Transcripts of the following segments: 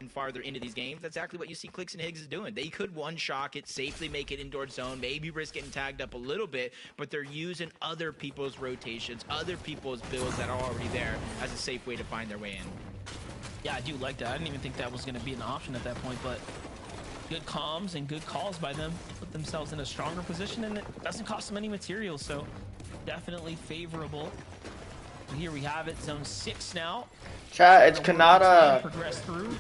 and farther into these games, that's exactly what you see Clicks and Higgs is doing. They could one-shock it, safely make it indoor zone, maybe risk getting tagged up a little bit, but they're using other people's rotations, other people's builds that are already there as a safe way to find their way in. Yeah, I do like that. I didn't even think that was going to be an option at that point, but good comms and good calls by them put themselves in a stronger position, and it doesn't cost them any materials, so definitely favorable. Here we have it, zone 6 now. Chat, it's Kanata. Progress through.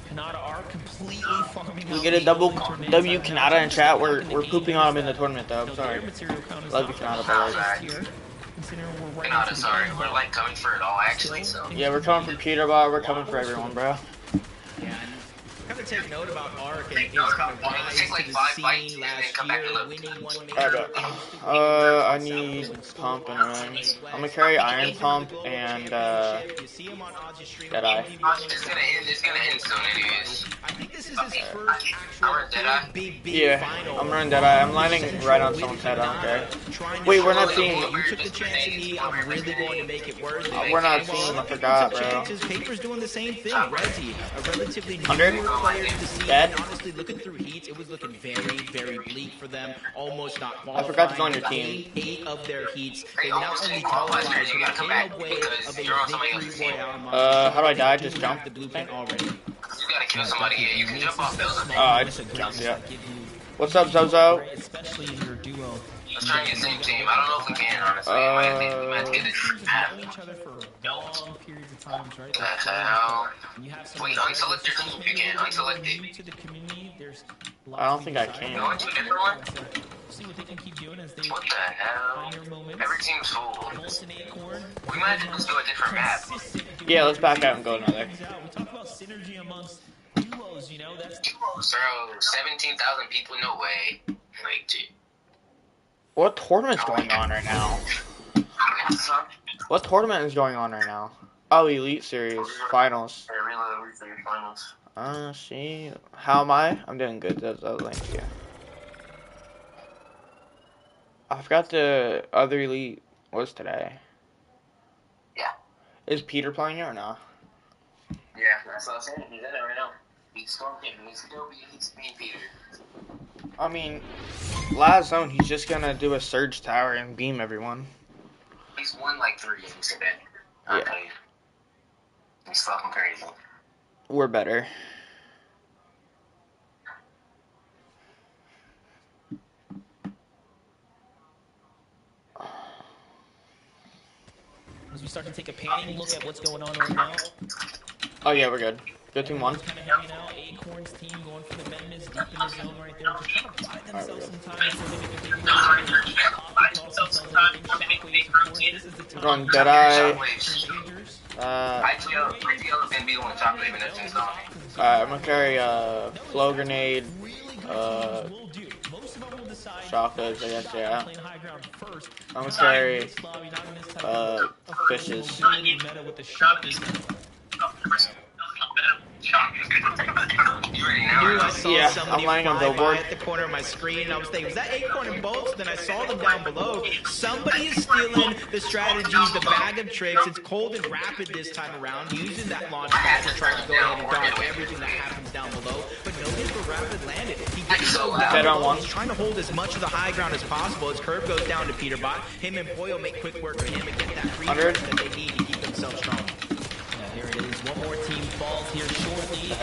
Kanata are completely farming. We get a double W Kanata in chat. We're pooping on him in the tournament though. I'm sorry. Love you, Kanata. Kanata, sorry. We're like coming for it all actually. So yeah, we're coming for Peterbot. We're coming for everyone, bro. Yeah. Kind of take note about Ark and his kind of rise to the scene last year, winning one major. I need pump and run. I'm gonna carry Iron Pump and Deadeye. It's gonna end soon anyways. I think this is his first actual big final. I'm running Deadeye. I'm lining right on someone's head. I don't care. Wait, we're not seeing. You took the chance in me. I'm really going to make it worth it. We're not seeing. I forgot, bro. Paper's doing the same thing. Resi, a relatively new 100. player to the scene. And honestly, looking through heats, it was looking very, very bleak for them. Almost not qualifying. I forgot to join your team. 8 of their heats. They not only qualified, but came away of a victory royale. How do I die? Just jump. The blueprint already. You gotta kill somebody. Yeah, you can jump off buildings. I just jumped. Yeah. What's up, Zozo? Especially in your duo. Let's try and get the same team. I don't know if we can, honestly. We might get it. Each other for long periods of times, right? What the hell? Wait, unselect your team if you can. Unselect it. I don't think I can. Go into a different one? See what they can keep doing as they what the hell? Every team's full. We might just do a different map. Yeah, let's back out and go another. We talk about synergy amongst duos, you know, that's... So, 17,000 people, no way. Like, dude. What tournament's going on right now? What tournament is going on right now? Oh, Elite Series Finals. See. How am I? I'm doing good. That's thank you. I forgot the other Elite was today. Yeah. Is Peter playing it or not? Yeah, that's what I'm saying. He's in it right now. He's still being Peter. I mean, last zone, he's just gonna do a surge tower and beam everyone. He's won like 3 games today. Yeah. He's fucking crazy. We're better. As we start to take a panning look at what's going on right now. Oh yeah, we're good. Good team one. Kind of hanging out. Acorn's team going for the Madness deep in the zone right there. Just trying to buy themselves some time before they make a big move. This is the time. Going Deadeye. I'm gonna carry flow grenade, shotguns, I guess, yeah. I'm gonna carry fishes. Yeah, I'm lining on billboard at the corner of my screen. I was thinking, was that Acorn and Bolts? Then I saw them down below. Somebody is stealing the strategies, the bag of tricks. It's cold and rapid this time around, using that launch pad to try to go ahead and dodge everything that happens down below. But no hit for rapid landed. He gets so down below. He's trying to hold as much of the high ground as possible. His curve goes down to Peterbot. Him and Poyo make quick work for him and get that free that they need to keep themselves strong. Here it is. One more team falls here shortly.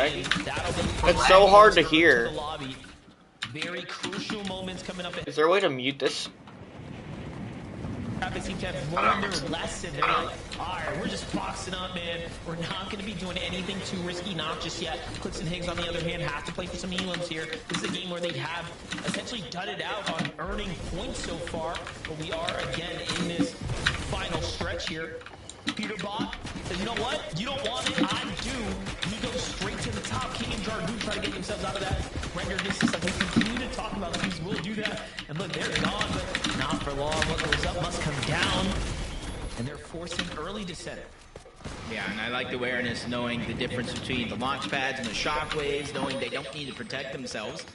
It's so hard to hear. Very crucial moments coming up. Is there a way to mute this? They seem to have learned their lesson. They're like, alright, we're just boxing up, man. We're not going to be doing anything too risky, not just yet. Clicks and Higgs, on the other hand, have to play for some elims here. This is a game where they have essentially dudded out on earning points so far. But we are, again, in this final stretch here. Peterbot says, you know what? You don't want it, I do. He goes straight to the top. King and Jardu try to get themselves out of that render distance. Like we continue to talk about things, will do that. And look, they're gone, but not for long. What goes up must come down. And they're forcing early descent. Yeah, and I like the awareness, knowing the difference between the launch pads and the shockwaves, knowing they don't need to protect themselves.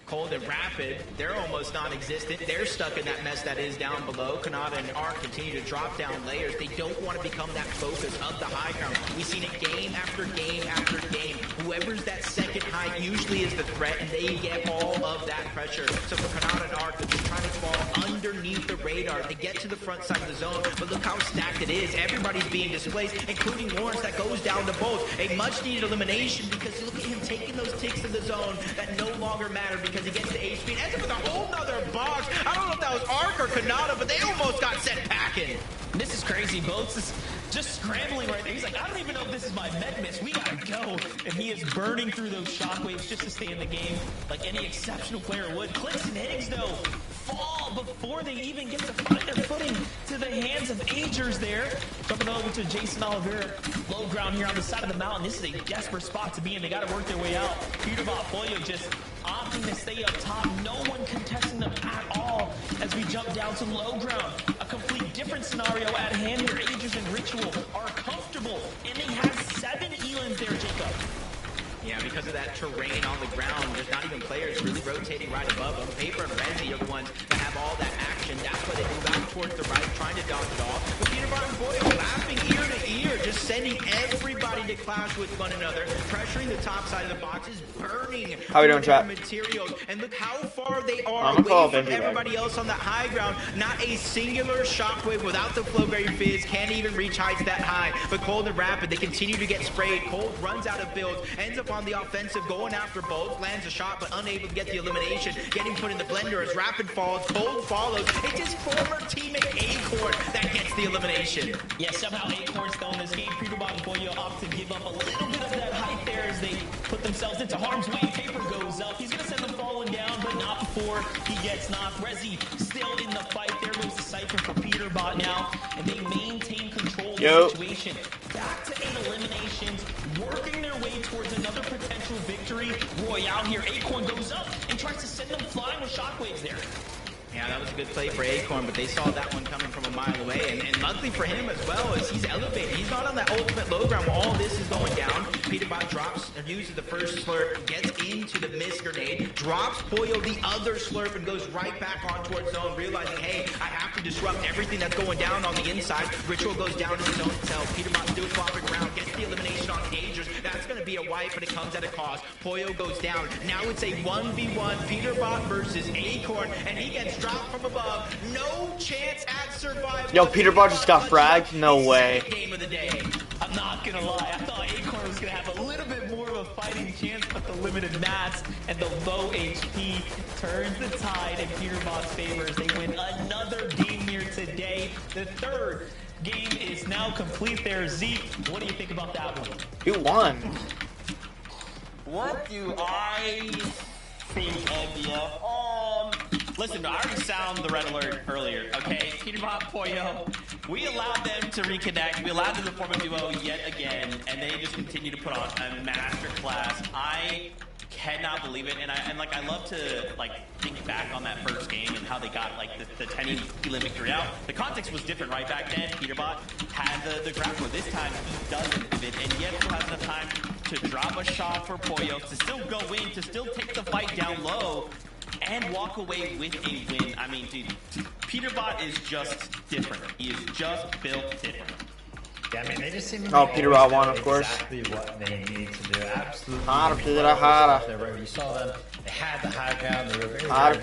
Cold and Rapid, they're almost non-existent. They're stuck in that mess that is down below. Kanata and Arc continue to drop down layers. They don't want to become that focus of the high ground. We've seen it game after game after game. Whoever's that second high usually is the threat, and they get all of that pressure. So for Kanata and Arc, they're just trying to fall underneath the radar. They get to the front side of the zone, but look how stacked it is. Everybody's being displaced, including Lawrence that goes down to both. A much-needed elimination because look at him taking those ticks in the zone that no longer matter because he gets to HP and ends up with a whole nother box. I don't know if that was Arc or Kanata, but they almost got sent packing. This is crazy. Boats is just scrambling right there. He's like, I don't even know if this is my med miss. We gotta go. And he is burning through those shockwaves just to stay in the game like any exceptional player would. Clicks and Higgs, though, fall before they even get to find their footing to the hands of Agers there. Jumping over to Jason Oliveira. Low ground here on the side of the mountain. This is a desperate spot to be in. They gotta work their way out. Peterbot Pollo just opting to stay up top. No one contesting them at all as we jump down to low ground. A complete different scenario at hand here. Agers and Ritual are comfortable, and they have 7 Elans there, Jacob. Yeah, because of that terrain on the ground, there's not even players really rotating right above them. Paper and Rezi are the ones that have all that action. That's why they move out towards the right, trying to dodge it off. But Peterbot and Boyle laughing ear to ear, just sending everybody to clash with one another, pressuring the top side of the boxes, burning how we doing, chat? Materials. And look how far they are away from everybody else on the high ground. Not a singular shockwave without the Flowberry Fizz can't even reach heights that high. But Cold and Rapid, they continue to get sprayed. Cold runs out of builds, ends up on the offensive, going after both, lands a shot but unable to get the elimination, getting put in the blender as Rapid falls, Cold follows. It's his former teammate Acorn that gets the elimination. Yeah, somehow Acorn's still in this game. Peterbot and Boyo opt to give up a little bit of that height there as they put themselves into harm's way. Paper goes up. He's going to send them falling down, but not before he gets knocked. Rezi still in the fight. There goes the Cypher for Peterbot now, and they maintain control of the situation. Back to 8 eliminations, working their way towards another potential victory royale here. Acorn goes up and tries to send them flying with shockwaves there. Yeah, that was a good play for Acorn, but they saw that one coming from a mile away. And luckily for him as well, as he's elevated. He's not on that ultimate low ground while all this is going down. Peterbot drops and uses the first slurp, gets into the mist grenade, drops Pollo the other slurp, and goes right back on towards zone, realizing, hey, I have to disrupt everything that's going down on the inside. Ritual goes down to the zone itself. Peterbot still flopping around, gets the elimination on Agers. That's going to be a wipe, but it comes at a cost. Pollo goes down. Now it's a 1v1 Peterbot versus Acorn, and he gets dropped from above. No chance at survival. Yo, Peterbot just got fragged? No way. Game of the day. I'm not gonna lie, I thought Acorn was gonna have a little bit more of a fighting chance, but the limited mats and the low HP turns the tide in Peterbot's favor as they win another game here today. The third game is now complete there. Zeke, what do you think about that one? Who won? What do I think, NBA? Listen, I already sound the red alert earlier, okay? Peterbot, Pollo, we allowed them to reconnect. We allowed them to form a duo yet again, and they just continue to put on a master class. I cannot believe it, and I love to think back on that first game and how they got the 10 Elan victory out. The context was different right back then. Peterbot had the grappler. This time he doesn't pivot, and yet still has enough time to drop a shot for Pollo, to still go in, to still take the fight down low, and walk away with a win. I mean, dude, Peterbot is just different. He is just built different. Yeah, I mean, they just seem to Peterbot won, of course. Exactly what they need to do. Absolutely. Harder. You saw them. They had the high ground. They were very Harder.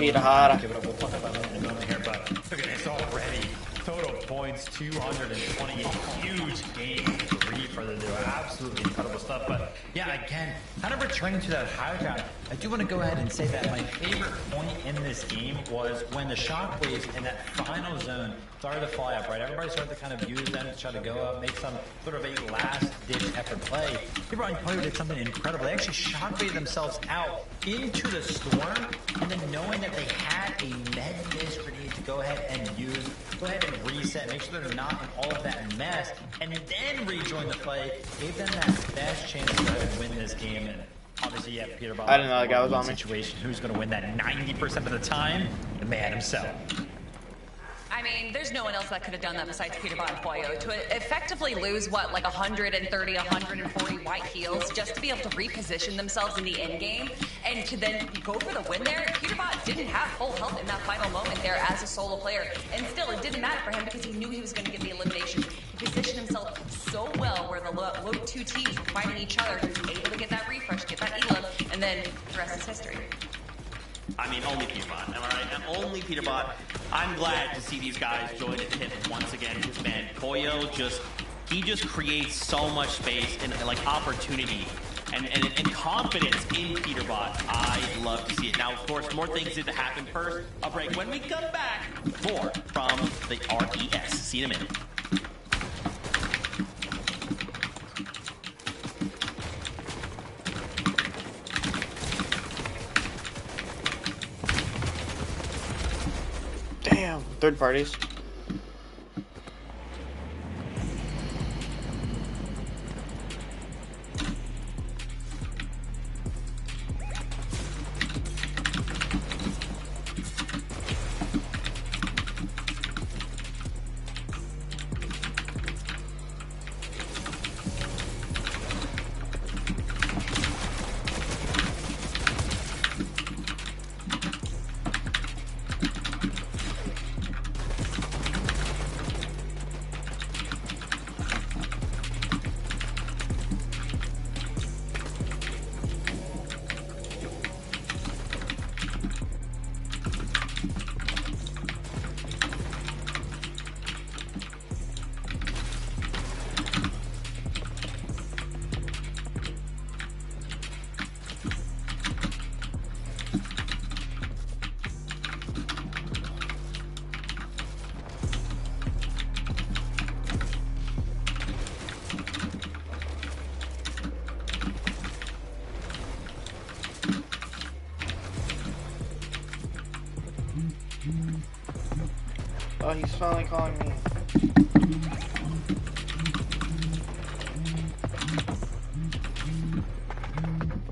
Give it up. We'll talk about it in a moment here, but look at this already. Total points, 228. Huge game 3 for the duo. Absolutely incredible stuff. But yeah, again, kind of returning to that high ground, I do want to go ahead and say that my favorite point in this game was when the shockwaves in that final zone started to fly up, right? Everybody started to kind of use them to try to go up, make some sort of a last-ditch effort play. Peterbot and Pollo did something incredible. They actually shockwaved themselves out into the storm, and then knowing that they had a med miss grenade to go ahead and use, go ahead and reset, make sure they're not in all of that mess, and then rejoin the play, gave them that best chance to go ahead and win this game. And obviously, yeah, Peterbot. I didn't know that guy was on me. Situation. Who's going to win that 90% of the time? The man himself. I mean, there's no one else that could have done that besides Peterbot and Pollo. To effectively lose, what, like 130, 140 white heals just to be able to reposition themselves in the end game and to then go for the win there. Peterbot didn't have full health in that final moment there as a solo player. And still, it didn't matter for him because he knew he was going to get the elimination. He positioned himself so well where the low two teams were fighting each other, able to get that refresh, get that elim, and then the rest is history. I mean, only Peterbot, am I right? And only Peterbot. I'm glad to see these guys join at the hip once again, because, man, Pollo he just creates so much space and, like, opportunity and confidence in Peterbot. I love to see it. Now, of course, more things need to happen first. I'll break when we come back. More from the RES. See you in a minute. Damn, third parties. Oh, he's finally calling me.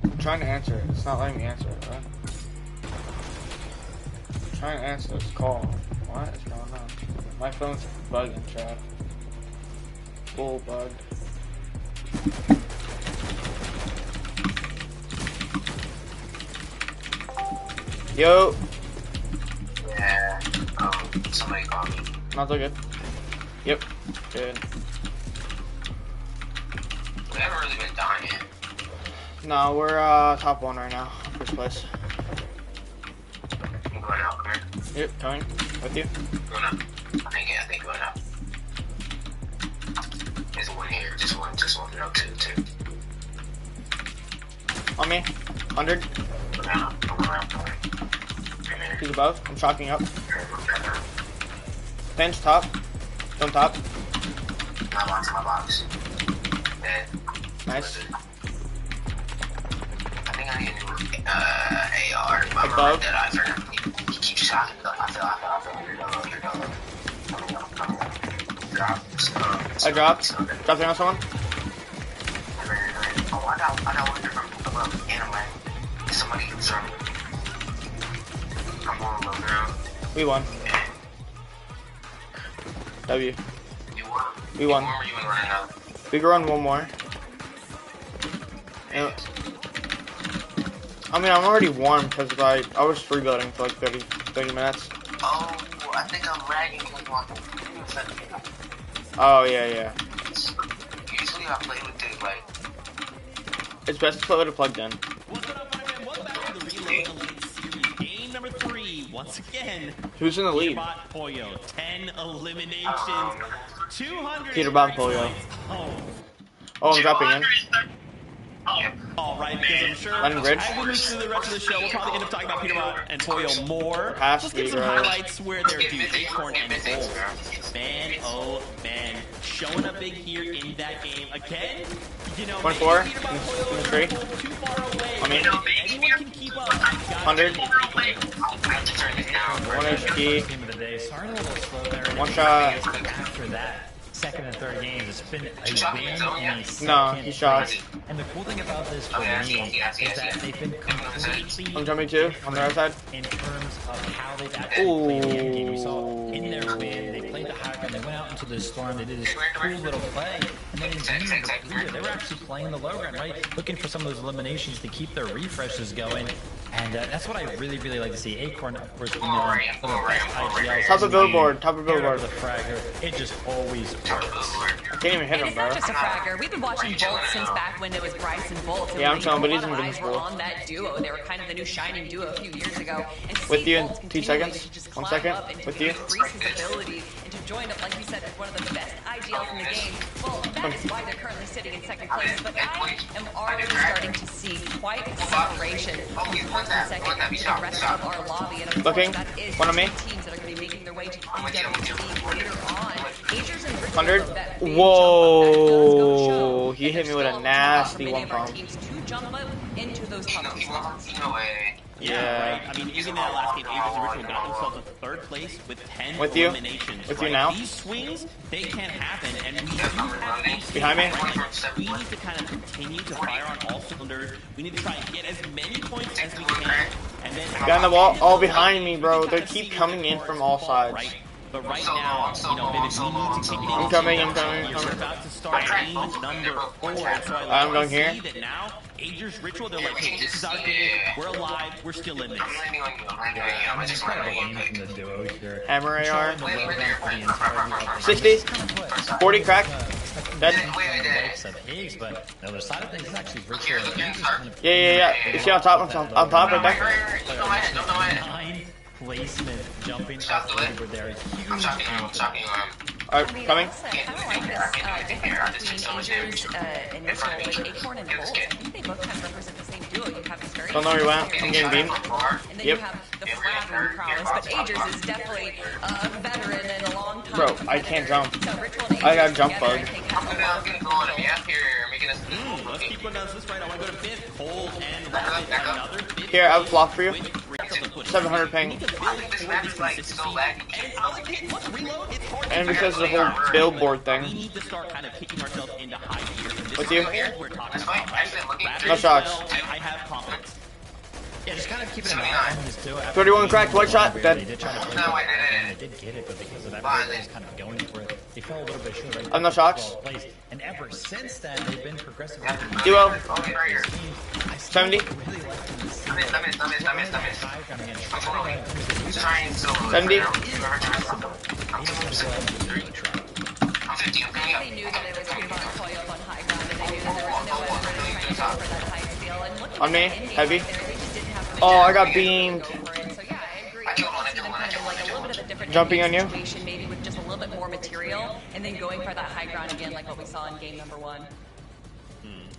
I'm trying to answer it. It's not letting me answer it, right? I'm trying to answer this call. What is going on? My phone's bugging, chat. Full bug. Yo! Yeah, somebody called me. Not so good. Yep, good. We haven't really been down yet. No, we're top one right now, first place. I'm going out, come here. Yep, coming with you. Going up. I think going up. There's one here, just one, no, two. On me, 100. I'm going around. He's above. I'm shocking up. Pinch top. Don't top. My box. Dead. Nice. I think I need a new AR. Above. That I forgot. He keeps shocking me. I feel you're done. I dropped. Dropped in on someone. Oh, I got one from above. Anime. Somebody concerned me. I'm on low ground. We won. W. You won. We won. You won running out. We can run one more. And, I mean, I'm already warm because I was free building for like 30 minutes. Oh, I think I'm lagging with one. Oh, yeah. Usually I play with it like. It's best to play with it plugged in. What's up, my man? Welcome back to the Reload Elite Series. Game number 3. Once again. Who's in the lead? Peterbot Pollo. 10 eliminations. 200. Peterbot Pollo. Oh, I'm dropping in. All right, because I'm sure Lennon Bridge. as we move through the rest of the show, we'll probably end up talking about Peterbot and Pollo more. Pass Let's get some me, bro. highlights where they're due. Acorn and Gold. Man, oh man, showing up big here in that game again. You know, 1-4 maybe Peterbot in Pollo the tree. is too far away. I mean, Anyone can keep up. 100. 1 HP. Game of the day. Started a little slow there. One shot. After that, second and third games, it's been a win and a second No, he shot. place. And the cool thing about this for me is that they've been completely I'm jumping too on the right side. in terms of how they've actually played the end game. We saw in their win, they played the high ground, they went out into the storm, they did this cool little play, and then in game number 3, they were actually playing the low ground, right? Looking for some of those eliminations to keep their refreshes going. And that's what I really, really like to see. Acorn, of course, we know for the best IGLs. Top of billboard, top of billboard. The fragger, it just always works. I can't even hit And him, it's bro. not just a fragger. We've been watching Bolt since back when it was Bryce and Bolt. And Yeah, I'm a telling, but lot he's of eyes were invincible. on that duo. They were kind of the new shining duo a few years ago. And to With see you in Bolt 2 continuing seconds. to just 1 climb second. up and to With you. increase his ability and to join up, like you said, with one of the best IGLs in the game. Well, that is why they're currently sitting in second place. But I am already starting to see quite a separation from first and second to the rest of our lobby. And of course, Looking. that is One on me. two teams that are going to be making their way to EWC later on. Agers and Richard, 100. though, that big jump, that does go to show Whoa. He that hit me with they're a still nasty on one top for many of our pump. teams to jump up into those top 2 spots. Yeah, right. I mean, even that last game, Agents and Richmond got themselves in third place with 10 With you? eliminations. With you right? now? These swings, they can't happen, and we do have these Behind me? right? We need to kind of continue to fire on all cylinders. We need to try and get as many points as we can, and then Guy on the wall, all behind me, bro. They keep coming in from all sides. Right? But right now, you know, Vivid, we need to kick it in. I'm coming, I'm coming, I'm We're coming. about to start game number 4. So I'm going here. see that now, Agers Ritual, they're like, hey, this is our game. We're alive. We're still in this. I mean, incredible game from the duo here. Hammer AR. Showing the low ground for the entirety of the 60. 40 crack. Dead. Of Higgs, but the other side of things is actually Ritual. And Higgs is kind of Yeah. You see on top? On top right there? 9 placement jumping up over there. Huge Alright, coming. I kind of like this difference between Agers and Ritual with Acorn and Bolt. I think they both kind of represent the same duo. You have this very Don't know where he went. I'm getting beamed. and then Yep. you have the flattering prowess, but Agers is definitely a veteran and a long time. Bro, I can't jump. So Ritual and I got Agers jump together, bug. I think, has a lot of Let's keep going down this right. I want to go to 5th. Cold and Rapid. Another 5th. Here, I have a block for you. With Ritual. 700 ping. We need to build towards this consistency. And I'll admit, look, reload, it's hard to And do. because of the whole billboard We thing. need to start kind of kicking ourselves into high gear. This With is you. what we're talking about, right? Rapid No shots. well, I have confidence. Yeah, just kind of keeping an eye on this duo. 31 cracked, one shot, They dead. did try to play that, and they did get it, but because of everybody that was kind of going for it, they fell a little bit short. Right? I'm no shots. 12th place. And ever since then, they've been progressively. Duo. I still 70. really like them to see that. 70. They knew that it was Trayvon and Toy up on high ground, and they knew that there was no way they were trying to go for that high steal. And looking On at me, the ending heavy. right there, they just didn't have the Oh, I got mentality to beamed. go for it. So yeah, I agree. I want to see them kind of like a little bit of a different Jumping ending on you. situation, maybe with just a little bit more material, and then going for that high ground again, like what we saw in game number 1.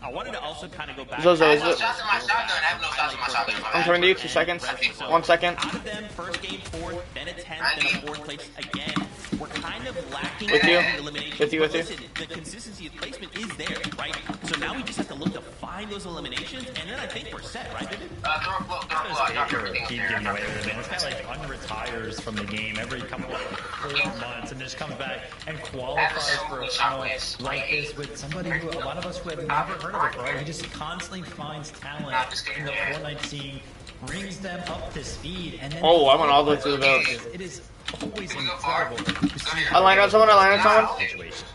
I wanted to also kind of go back. Zozo, is it? Shots in my shotgun. I have no shots in my shotgun. I'm coming to you. 2 seconds. 1 second. Out of them, first game 4th, then a 10th, then a 4th place again. We're kind of lacking With you. in elimination. With you, with you. Listen, the consistency of placement is there, right? So now we just have to look to find those eliminations, and then I think we're set, right, Vivid? Throw a blow. I got everything Keep there. giving away with it, man. This guy like unretires from the game every couple of 4 months and just comes back and qualifies for a final like this with somebody who a lot of us who have never heard of it, bro. He just constantly finds talent in the Fortnite scene, brings them up to speed, and then Oh, I went all the way to the village. It is always incredible to see I lined on someone. I lined on someone. situation.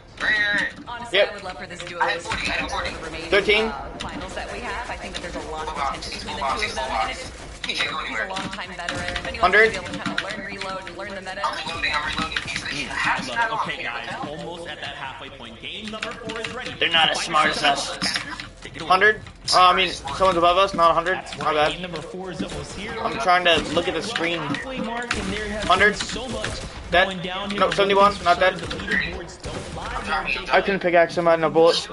Honestly, Yep. I would love for this duo to see out over the remaining 13. finals that we have. I think that there's a lot of potential between the two of them, and it's he's a long-time veteran. If anyone's 100. going to be able to kind of learn reload and learn the meta, I'm reloading. I love it. Okay, guys, almost at that halfway point. Game number 4 is ready. They're not as smart as us. Take it away. 100. I mean, someone's above us, not 100. My Game bad. number 4 is almost here. I'm trying to look at the screen. Halfway mark, and there has 100. been so much Dead. going down here. No, 71. Not dead. The leaderboards don't lie. I couldn't pickaxe him. I had no bullets.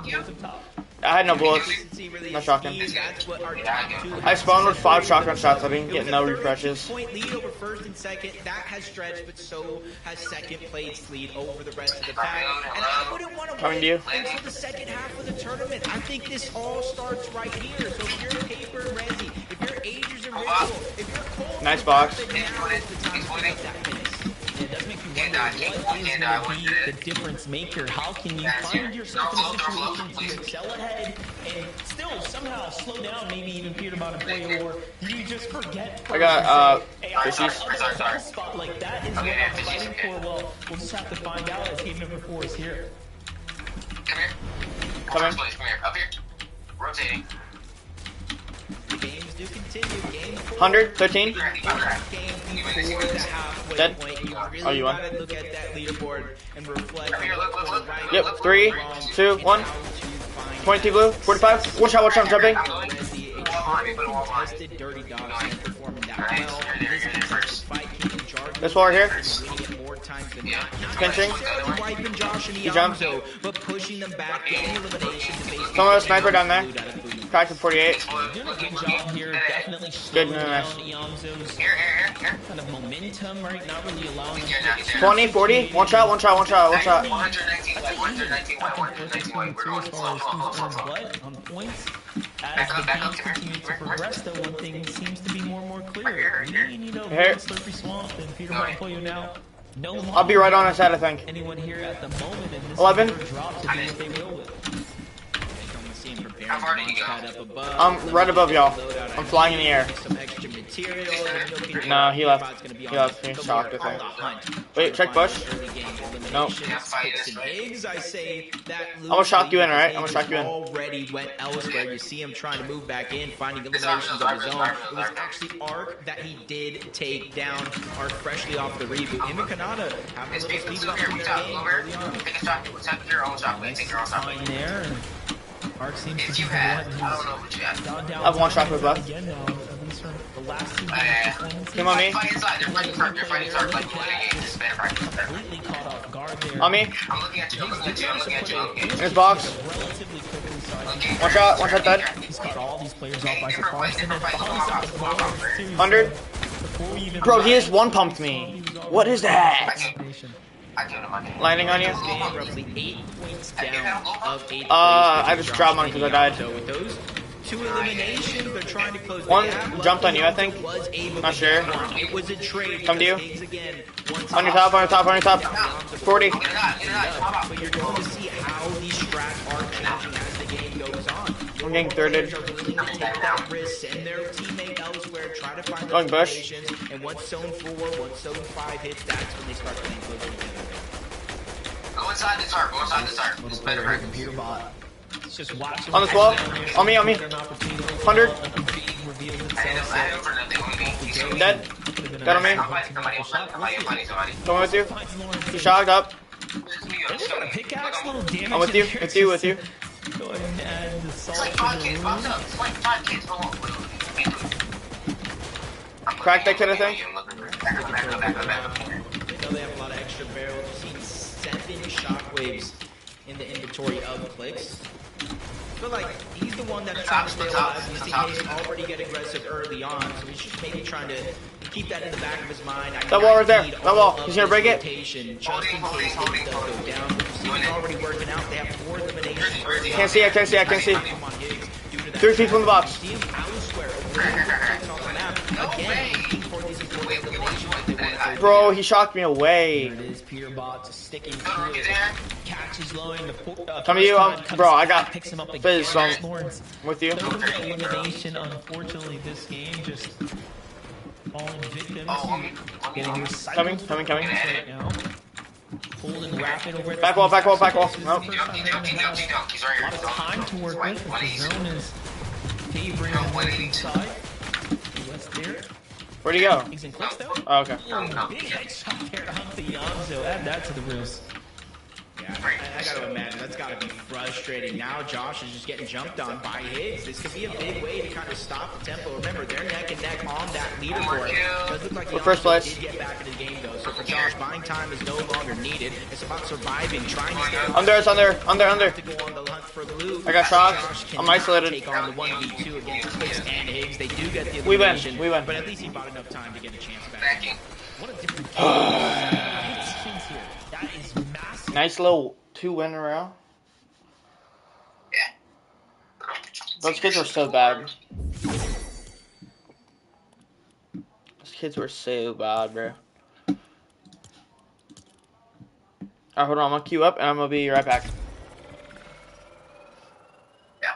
I had no bullets. Consistency really No is shotgun. key. That's what our top 2 I spawned with 5 shotgun shots. I It didn't was get a no 30 refreshes. point lead over first and second. That has stretched, but so has second place lead over the rest of the pack. And I wouldn't want to Coming wait to you. until the second half of the tournament. I think this all starts right here. So if you're Paper and Resi, if you're Agers and Ritual, if you're Cold, Nice box. now is the time to pick up that finish. Yeah, does make you wonder what is going to be the difference maker. How can you find yourself in a situation to excel ahead and still somehow slow down, maybe even Peter Bot and Pollo, or do you just forget? I got sorry. Spot like that is what I'm fighting for. Well, we'll just have to find out as game number 4 is here. Come here. Coming. Come here. Up here. Rotating. The games do continue. Game 4. 113. Game before the halfway Dead. point. You really Oh, you won? gotta look at that leaderboard and reflect on Here, look. what's right, Yep. what's 3, wrong, 2, and 1. how to find 22 blue. 45. Watch out, I'm jumping. contested Dirty Dogs and performing that well. This contested fight, keeping Jargon This wall here. winning it more times than not. Not Pinching. necessarily wiping Josh and He jumped. Ianzo, but pushing them back, getting elimination to basically Someone with a sniper down there. loot out of Booty. Cracked at 48. Doing a good job here, definitely Good, slowing down nice. Ianzo's Here. kind of momentum, right? Not really allowing him Yeah, to 20, 40. One shot. 119 white. but on points. As the games continue to progress, though, one thing seems to be more and more clear. We need a Here. Slurpy Swamp and Peter Bot and Pollo now. No longer I'll be right on his head, I think. anyone here at the moment, and this 11. is their drop to do what they will with. How far did you go? I'm right above y'all. I'm flying in the air. Some extra material. No, he left. He left. He's shocked, I think. Wait, check bush. Nope. I say that I'm gonna shock you in, alright? I'm gonna shock you in. Already went elsewhere. You see him trying to move back in, finding eliminations of his own. It was actually Ark that he did take down. Ark freshly off the reboot. Him and Kanata having a little speed bump in their game early on. Take a shot. Take your own shot. Take your own shot. Fine there, and Ark seems to If be you the had, one I don't who's know what you had. gone down. I have one shot with left. Again now, at least from the last two Yeah. performances. Come on me. Fight inside. They're fighting hard. They're fighting hard. Like, winning a game. Just better practice. Completely caught off guard there. On me. I'm looking at you. In his box. Relatively quick inside. One shot dead. He's got all these players off by surprise, and then follows up the ball too. 100. Before we even Bro, he just one pumped me. What is that? I killed him. Landing on you. Roughly 8 points down of 8 I just dropped mine because I died. So with those 2 eliminations, they're trying to close the One gap. jumped on you, I think. Was able Not to sure. get one. It was a trade. Come to you. because Higgs again, once On your top, on your top, on your top. 40. But you're going to see how these strats are changing as the game goes on. I'm getting thirded. Players are willing to take that risk, send their teammate elsewhere, try to find Going those bush. eliminations, and once zone 4, once zone 5 hits, that's when they start playing closer together. Go inside this heart. Go inside this heart. It's better practice. Peter Bot. It's just watching On the 12. On me, on me. 100. Reveals I had itself. him for nothing on me. Dead. Dead on me. I'm fighting somebody. Going with you. He shocked up. Just got a pickaxe, little damage. I'm with you. in there. With you. With you. Go ahead and add the salt It's like to 5 the kids. room. Box up. It's like 5 kids. Hold on. Crack that kid, I think. Back up. They know they have a lot of extra barrels. We've seen 7 shockwaves in the inventory of clicks. I feel like he's the one that's trying to stay alive. You see Hayes already get aggressive early on, so he's just maybe trying to keep that in the back of his mind. That wall right there. That wall. He's gonna break it. Just in case Hayes does go down. But you see he's already working out. They have 4 eliminations early on. Can't see. I can't see. I can't see. Come on, Higgs. Due to that 3 people in the box. see him elsewhere. Taking on the map. Again, looking for these important eliminations that they want to Bro, he shocked me away. There it is, Peter Bot just sticking through it. Catches low in the Come to you, bro, I got picks him up again. Fizz, so I'm Lawrence, with you. third elimination, unfortunately, this game just falling victim to getting recycled. Coming. right now. Pulled and rapid over at the Back wall. This is the Nope. first time they're gonna have a lot of time to work with. The zone is favoring the northern side. West there. Where'd he go? He's in clicks though. Oh, okay. Oh, big headshot there on the Yonzo. Add that to the reels. Yeah, I gotta imagine that's gotta be frustrating. Now Josh is just getting jumped on by Higgs. This could be a big way to kind of stop the tempo. Remember, they're neck and neck on that leaderboard. Does look like First place. did get back into the game though. So for Josh, buying time is no longer needed. It's about surviving, trying to stay alive. Under. It's under. To go on the hunt for the loot. I got shocked. Josh I'm cannot isolated. Take on the 1v2 against Clicks and Higgs. They do get the We win. elimination. We win. But at least he bought enough time to get a chance back. Backing. What a different game. Decisions here. That is massive. Nice little 2 win in a row. Yeah. Those kids were so bad. Those kids were so bad, bro. Alright, hold on. I'm gonna queue up and I'm gonna be right back. Yeah.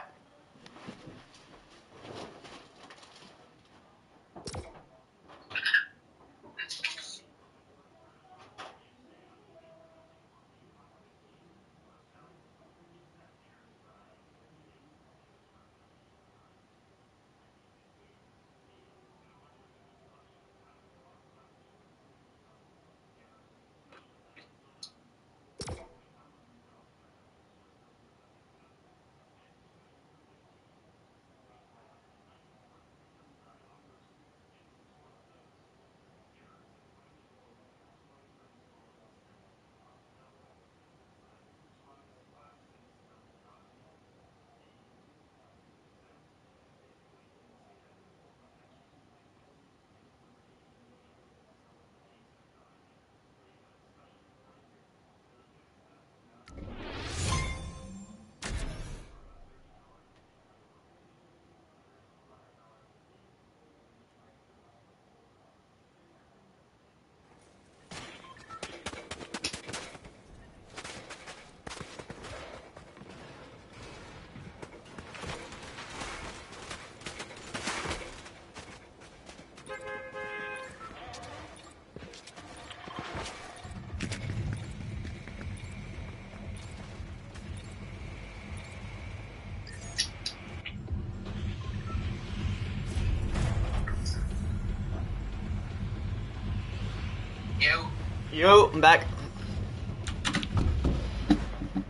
Yo, I'm back.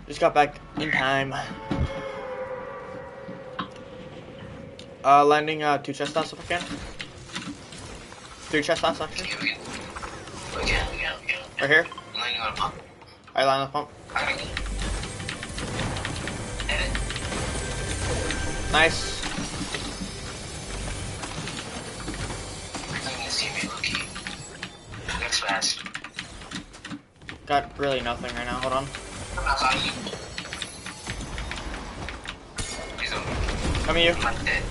Just got back in time. Landing 2 chest dots if I can. 3 chest dots actually. We can. Right here. I'm landing on a pump. I land on the pump. I got it. Hit it. Nice. I'm gonna see me lucky. Next fast. Got really nothing right now. Hold on. I'm outside of you. He's on me. Coming you. I'm dead.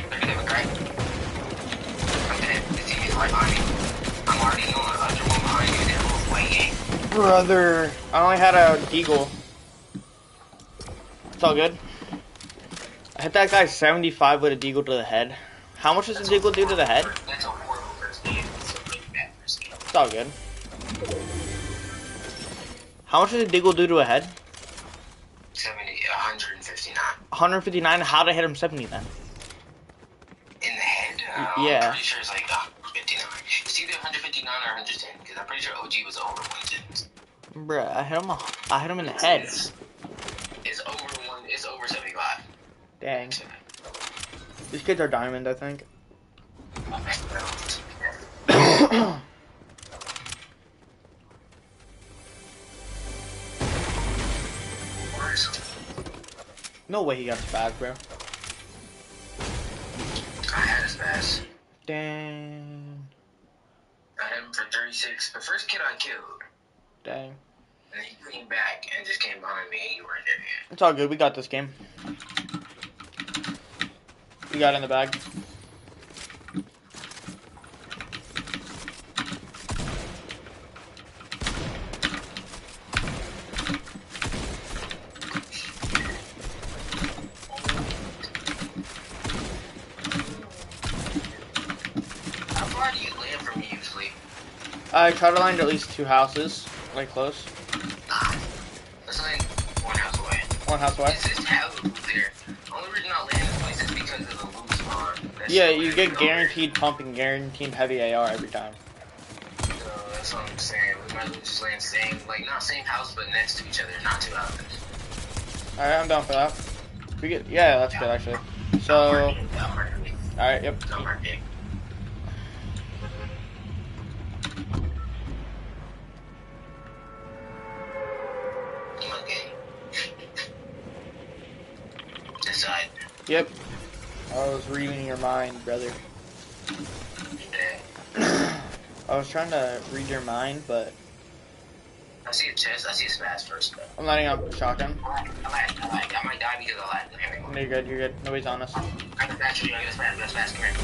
They're gonna crack. I'm dead. The team is right behind me. I'm already on under one behind you. They're both waiting. Brother, I only had a deagle. It's all good. I hit that guy 75 with a deagle to the head. How much does a deagle do to the head? That's a horrible first game. It's a really bad first game. It's all good. How much does a deagle do to a head? 159. 159? How did I hit him 70 then? In the head? Yeah. I'm pretty sure it's like 59. It's either 159 or 110, because I'm pretty sure OG was over 110. Bruh, I hit him in the head. It's over 75. Dang. These kids are diamond, I think. No way he got his bag, bro. I had his pass. Dang. I had him for 36. The first kid I killed, Dang. and he came back and just came behind me and you weren't there yet. It's all good. We got this game. We got it in the bag. How far do you land from me usually? I try to land at least 2 houses, like close. Let's land one house away. 1 house away. This is hell there. The only reason I land this place is because of the loot spawn. That's Yeah, so you weird. get guaranteed pump and guaranteed heavy AR every time. So that's what I'm saying. We might as well just land same, like not same house, but next to each other, not 2 houses. Alright, I'm down for that. We get, yeah, that's good actually. So, alright, yep. Okay. This side. Yep. I was reading your mind, brother. Yeah. I was trying to read your mind, but I see a chest. I see a smash first. Though. I'm landing on shotgun. I might die because I lagged. No, you're good, you're good. Nobody's on us. I can bash you. I got smash. Come here.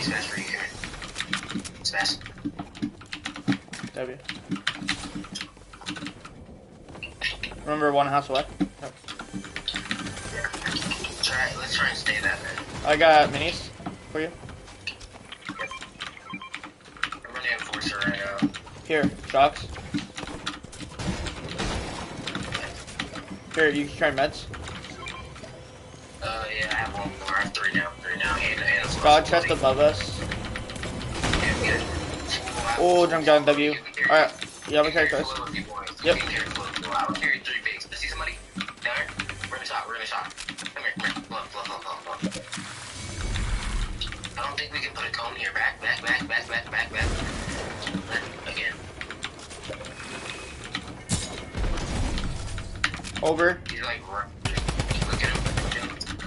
Smash for you. Come here. Smash. W. Remember, one house away. Yep. Let's try and stay that then. I got minis for you. I'm running Enforcer right now. Here, shocks. Here, you can try meds. Yeah, I have one more. I have three now. And God chest above us. Yeah, Oh, jump down W. Alright, you have a carry first. Yep. I would carry 3 bigs. I see somebody down there. We're in a shot. Come here. Bluff. I don't think we can put a cone here. Back. Again. Over. He's like, look at him.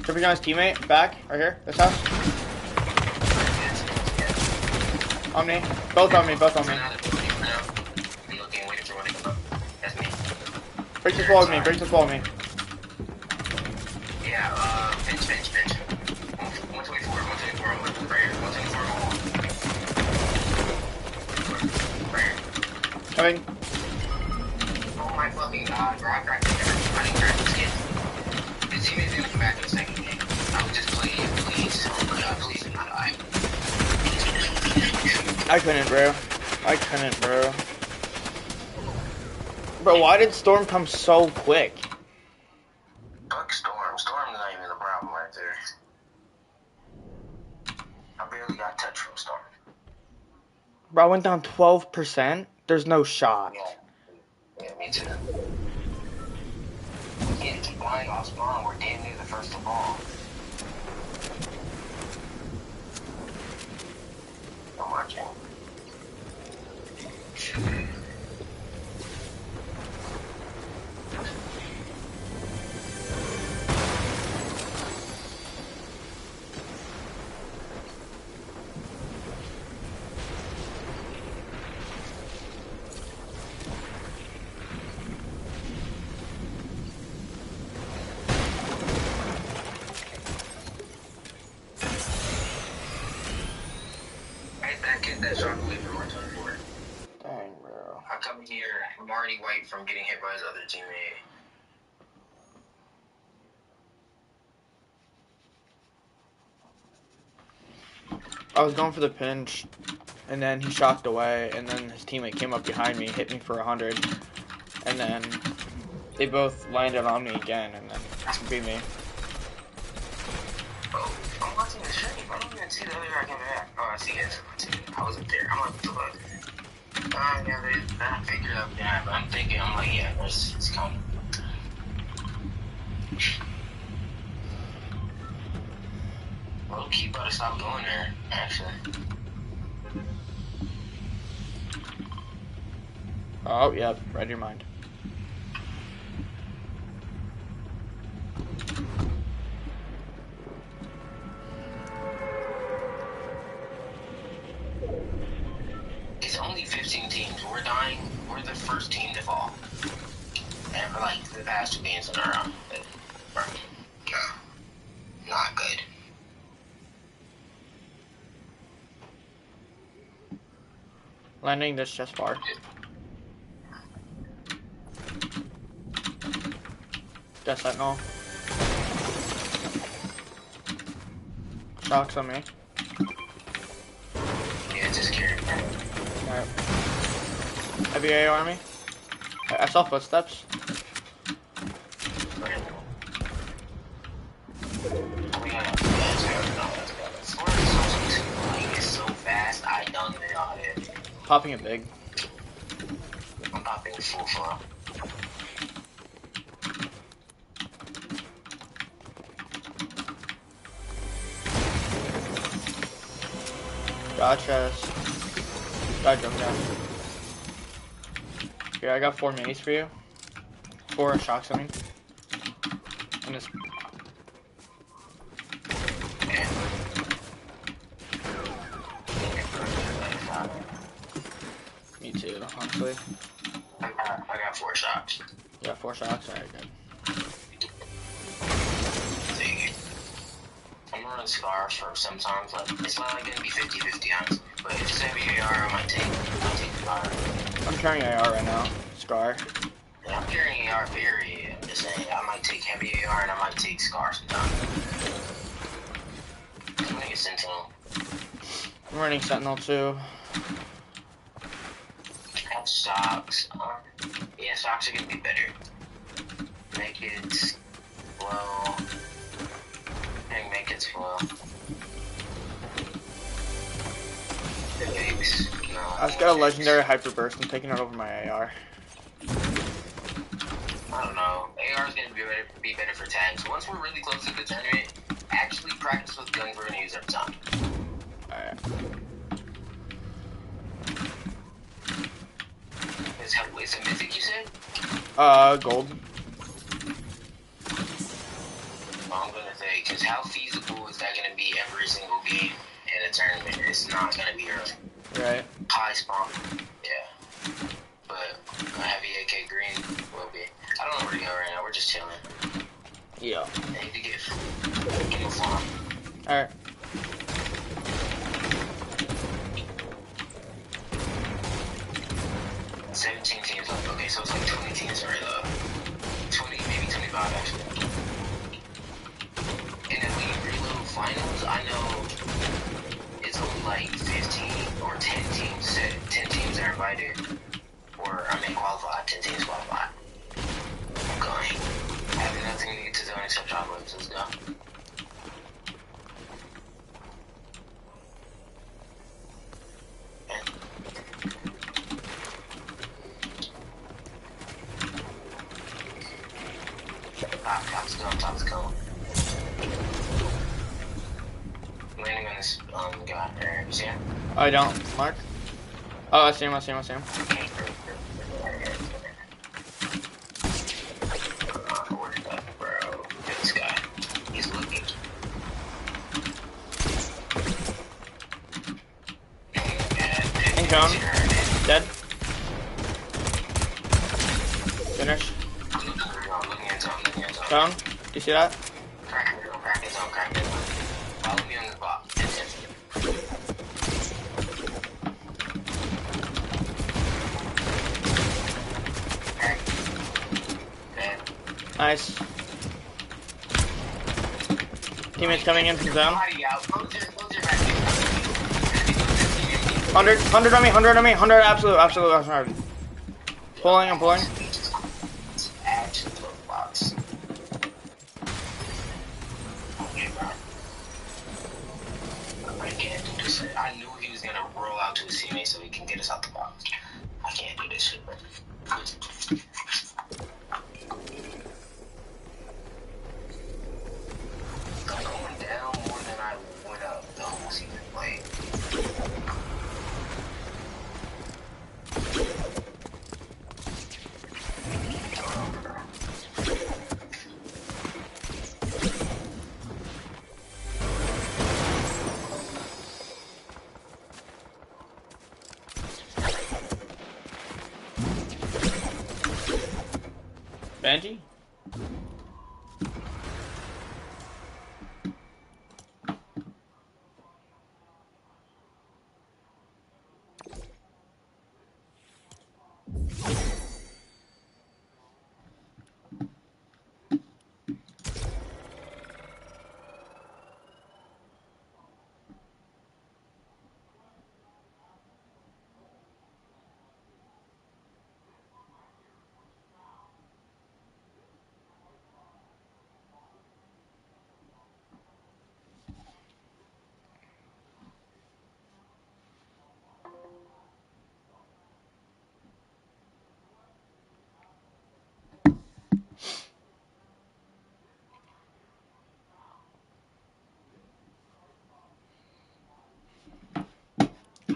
Tripping on his teammate. Back. Right here. This house. On me. Both on me. Be looking, waiting for one to come up. That's me. Break this wall with me. Yeah, bench. 124, I'm looking right here. 124, right here. Coming. Oh my fucking god, bro. I didn't crack this kid. His teammate's gonna come back in the second game. I would just play it, please. Oh my god, please do not die. I couldn't, bro. Bro, why did Storm come so quick? Fuck Storm. Storm's not even the problem right there. I barely got touched from Storm. Bro, I went down 12%. There's no shot. Yeah, me too. Can't keep flying off spawn. We're damn near the first of all. I'm watching. That shot away from 124. Dang, bro. I come here, I'm already white from getting hit by his other teammate. I was going for the pinch, and then he shocked away, and then his teammate came up behind me, hit me for 100, and then they both landed on me again, and then beat me. Oh, I'm watching the stream. I don't even see the other guy coming back. Oh, I see it. I wasn't there. I'm like, look. Yeah, they figured out that, but I'm thinking, I'm like, yeah, it's coming. Well, keep better stop going there, actually. Oh, yep, read your mind. It's only 15 teams. We're dying. We're the first team to fall. And for like the past 2 games in a row. Not good. Landing this chest bar. Death Sentinel. Shocks on me. Yeah, just carry. Alright. Heavy AR on me. I saw footsteps. Popping it big. I'm popping full flow. Gotcha. Gotta jump down. Here, I got 4 minis for you. 4 shocks, I mean. And this. Me too, honestly. I got 4 shots. Yeah, 4 shocks? Alright, good. I'm gonna run Scar for sometimes, like, it's not like gonna be 50-50 honestly. But if it's heavy AR, I might take Scar. I'm carrying AR right now. Scar. Yeah, I'm carrying AR period. I'm just saying I might take heavy AR and I might take Scar sometimes. I'm gonna get Sentinel. I'm running Sentinel too. I have socks. Yeah, socks are gonna be better. Make it slow. And make it slow. The babes. No, I just got a legendary hyper burst. I'm taking it over my AR. I don't know. AR is gonna be better for tags. Once we're really close to the tournament, actually practice with guns we're gonna use every time. Alright. Is it mythic you said? Gold. I'm gonna say, because how feasible is that gonna be every single game in a tournament? It's not gonna be early. Right. High spawn. Yeah. But a heavy AK green will be. I don't know where to go right now. We're just chilling. Yeah. I need to get a farm. Alright. $17 teams left. Okay, so it's like 20 teams already left. 20, maybe 25 actually. And then when you reload finals, I know it's only like 15 or 10 teams. 10 teams are invited. Or, I mean, qualified. 10 teams qualified. I'm going. I have nothing to get to zone except chocolates. Let's go. Top's going. Landing on this guy there. You see him? I don't. Mark. Oh, I see him. Where's that, bro? Look at this guy. He's looking. Income. Dead. Finish. I'm looking at zone. Down. Do you see that? Crack it zone. Follow me on the box. Nice. Teammates coming in from zone. 100 on me, 100 on me, 100 absolute. I'm pulling. I knew he was gonna roll out to his teammate so he can get us out the box. I can't do this shit, bro. I'm going down more than I went up the whole season. Like, Benji?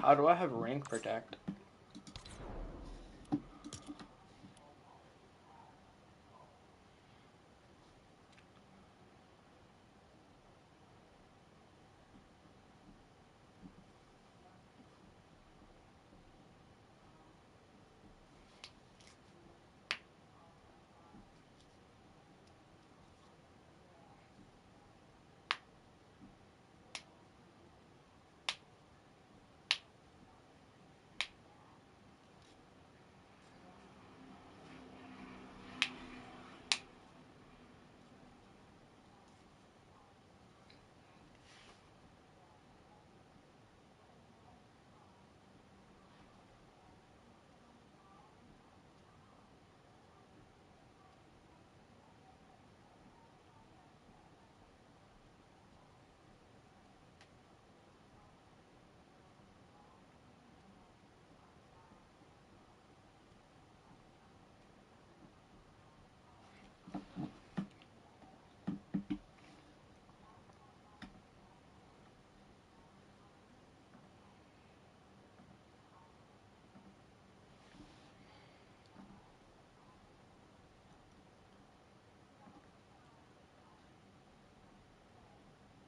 How do I have rank protect?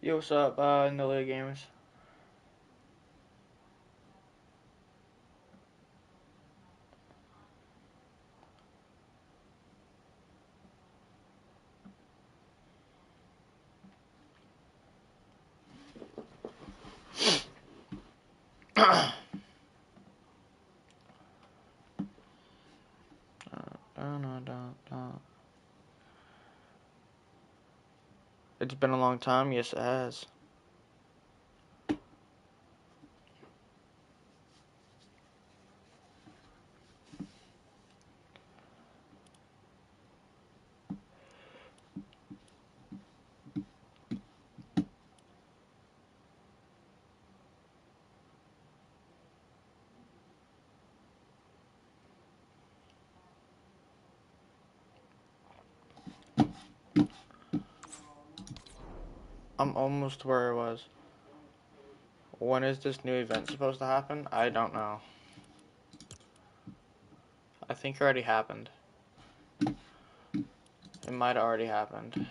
Yo, what's up, No Little Gamers? It's been a long time. Yes, it has. I'm almost where I was. When is this new event supposed to happen? I don't know. I think it already happened. It might have already happened.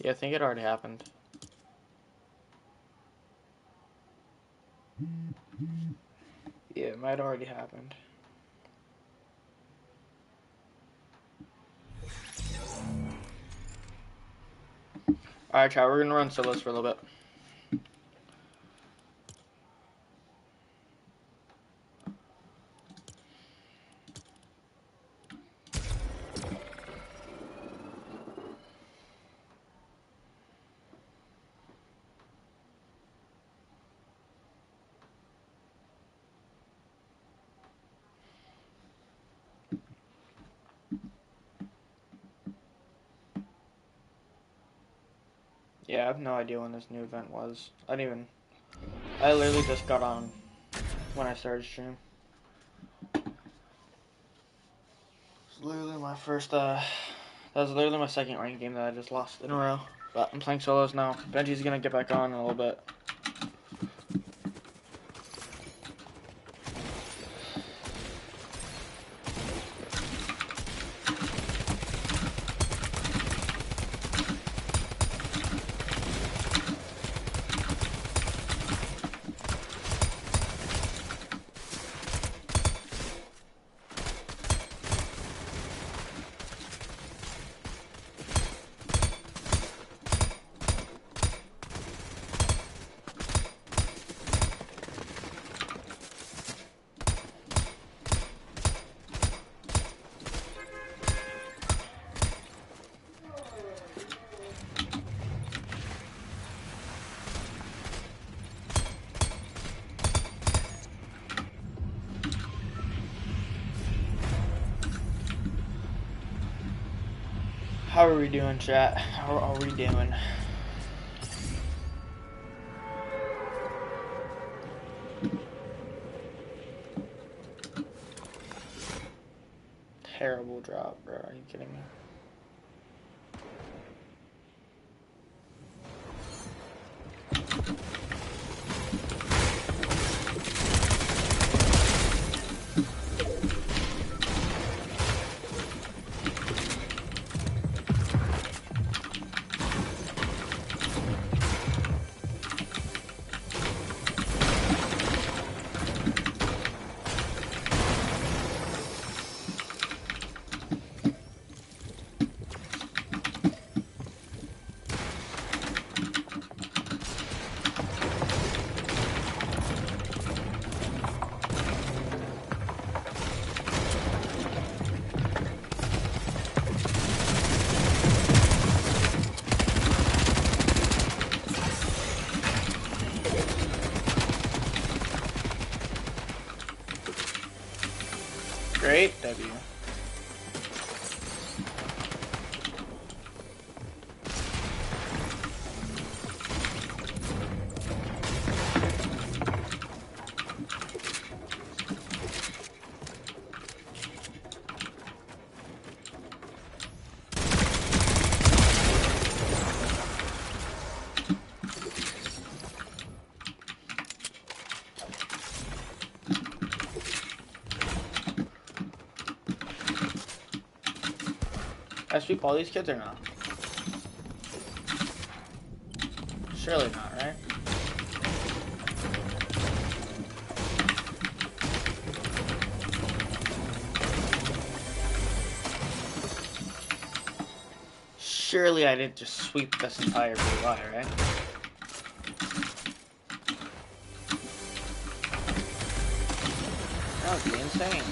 Yeah, I think it already happened. Yeah, it might have already happened. Alright, chat, we're gonna run solos for a little bit. Yeah, I have no idea when this new event was. I literally just got on when I started stream. It's literally my first, that was literally my second ranked game that I just lost in a row. But I'm playing solos now. Benji's gonna get back on in a little bit. How are we doing, chat? How are we doing? Terrible drop, bro. Are you kidding me? Great W. I sweep all these kids or not? Surely not, right? Surely I didn't just sweep this entire BY, right? That would be insane.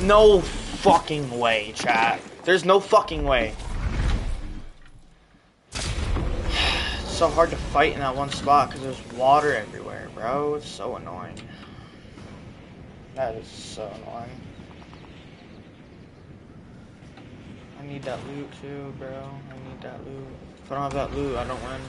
No fucking way, chat. There's no fucking way. It's so hard to fight in that one spot because there's water everywhere, bro. It's so annoying. That is so annoying. I need that loot too, bro. I need that loot. If I don't have that loot, I don't win.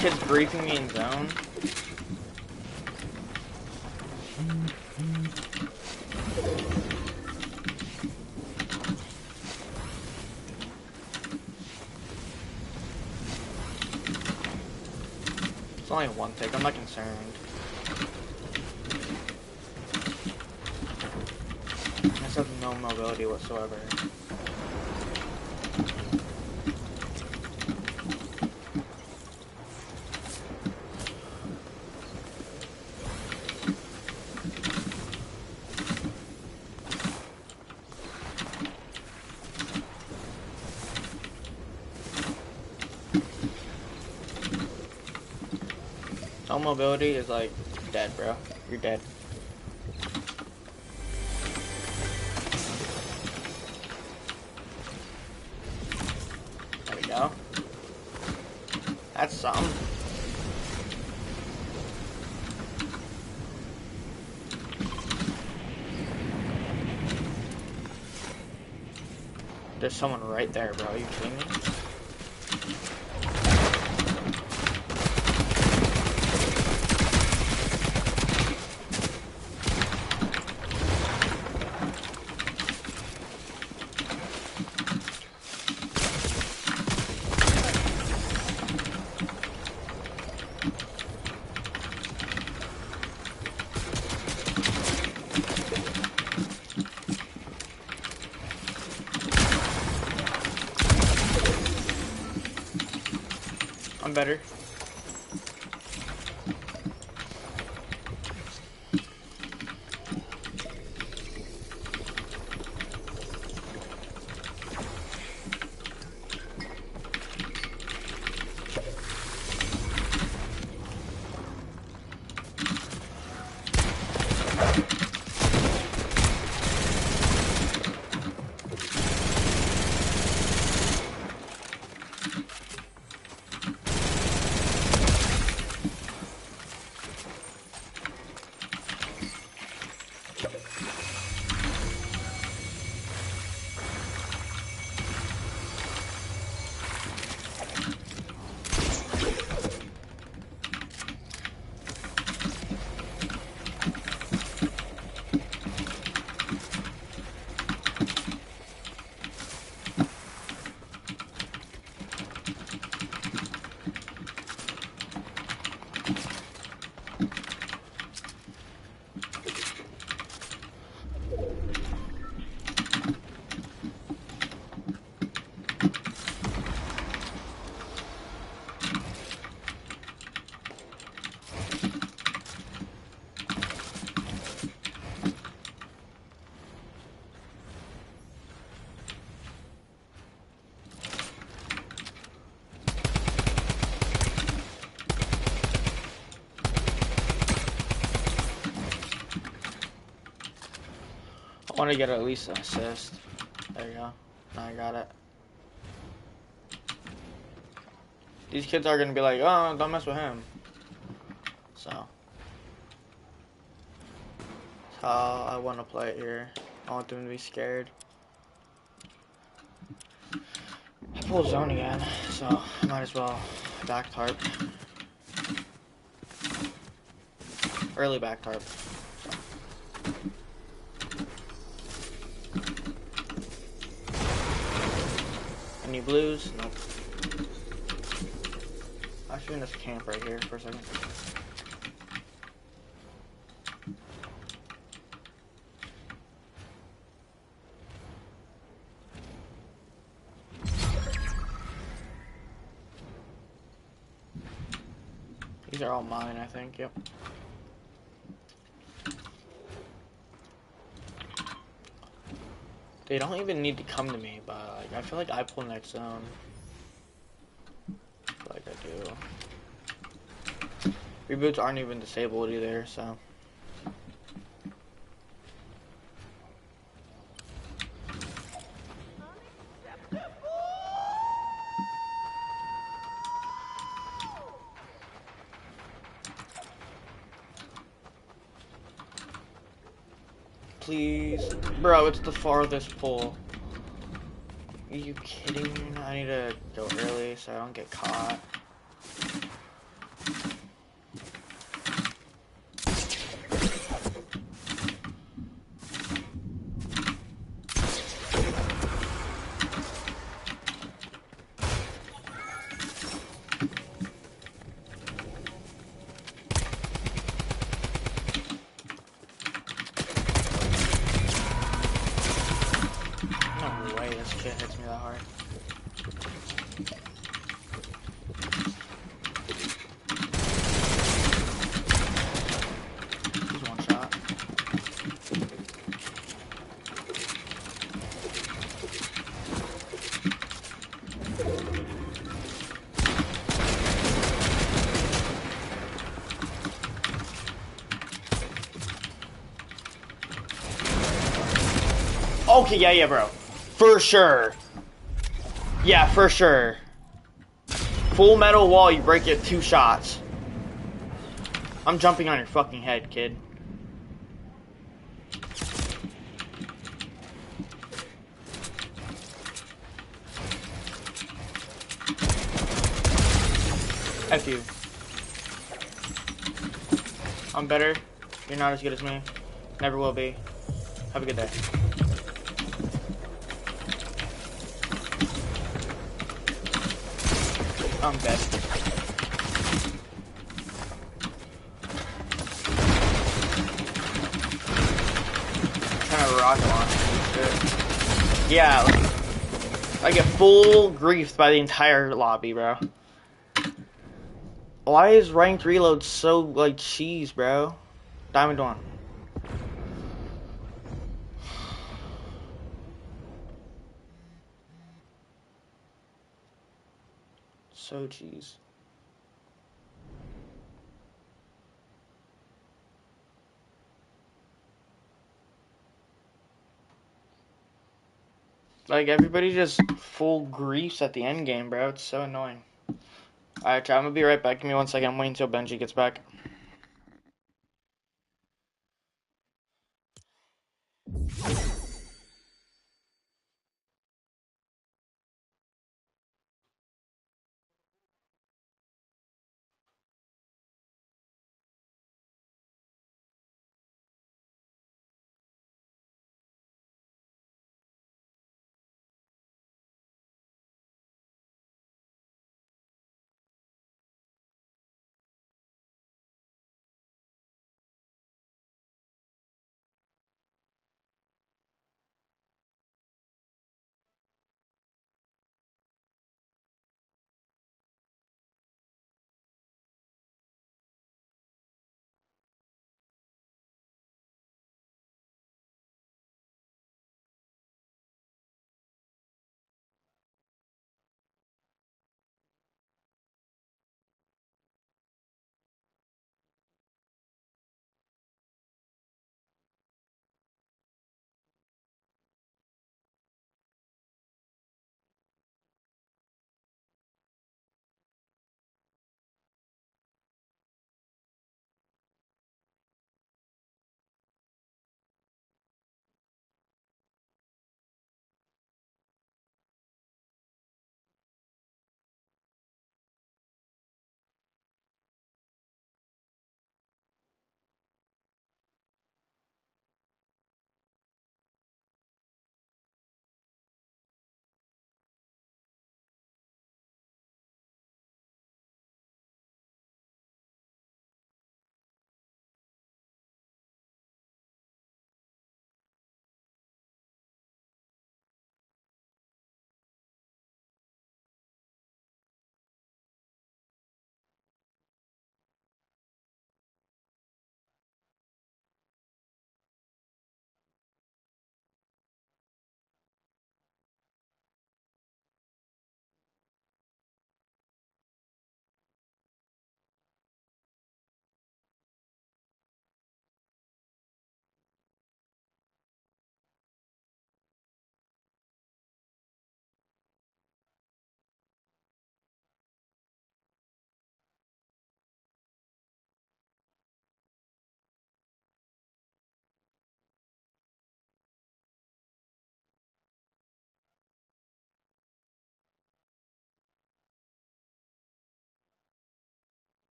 Kid's briefing me in zone. It's only one tick, I'm not concerned. I just have no mobility whatsoever. No mobility is like dead, bro. You're dead. There we go. That's something. There's someone right there, bro. Are you kidding me? I'm better. I want to get at least an assist. There you go. Now I got it. These kids are going to be like, oh, don't mess with him. So. That's how I want to play it here. I want them to be scared. I pulled zone again, so I might as well back tarp. Early back tarp. Any blues? Nope. I'm actually gonna just camp right here for a second. These are all mine, I think. Yep. They don't even need to come to me, but like, I feel like I pull next zone. I feel like I do. Reboots aren't even disabled either, so. Please. Bro, it's the farthest pull. Are you kidding me? I need to go early so I don't get caught. No way this kid hits me that hard. He's one shot. Okay, yeah, bro. For sure. Yeah, for sure. Full metal wall, you break it 2 shots. I'm jumping on your fucking head, kid. F you. I'm better. You're not as good as me. Never will be. Have a good day. I'm dead. Kind of rocket launch. Yeah, like, I get full griefed by the entire lobby, bro. Why is ranked reload so like cheese, bro? Diamond Dawn. So cheese. Like, everybody just full griefs at the end game, bro. It's so annoying. Alright, I'm gonna be right back. Give me 1 second. I'm waiting until Benji gets back.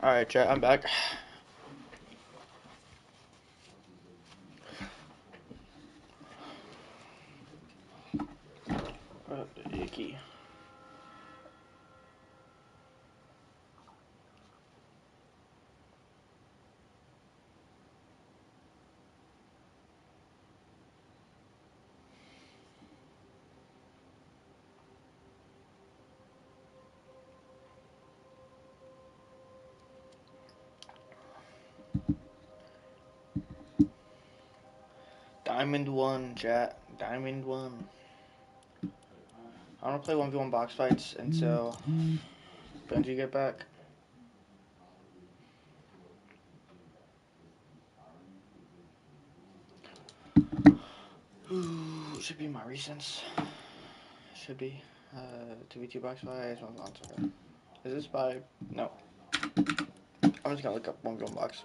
Alright, chat, I'm back. Icky. Diamond 1, chat. Diamond 1. I want to play 1v1 box fights until Benji get back. Ooh, should be my recents. Should be. 2v2 box fights. 1v1. Okay. Is this by? No. I'm just gonna look up 1v1 box.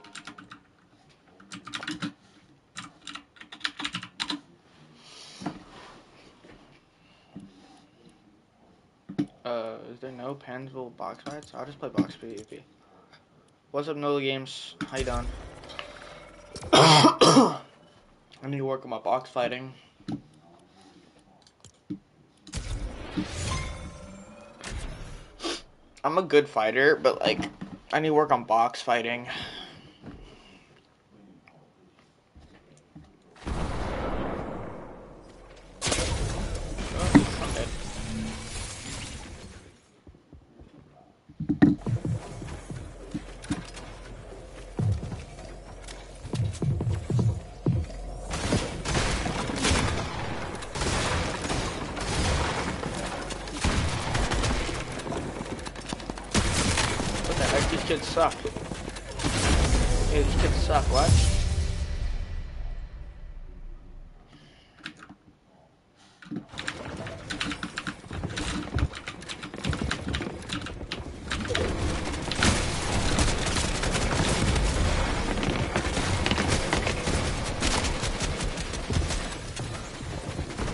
Is there no Pansville box fights? I'll just play box PvP. What's up, Nola Games? How you doing? I need to work on my box fighting. I'm a good fighter, but like, I need to work on box fighting. These kids suck. Yeah, these kids suck. What?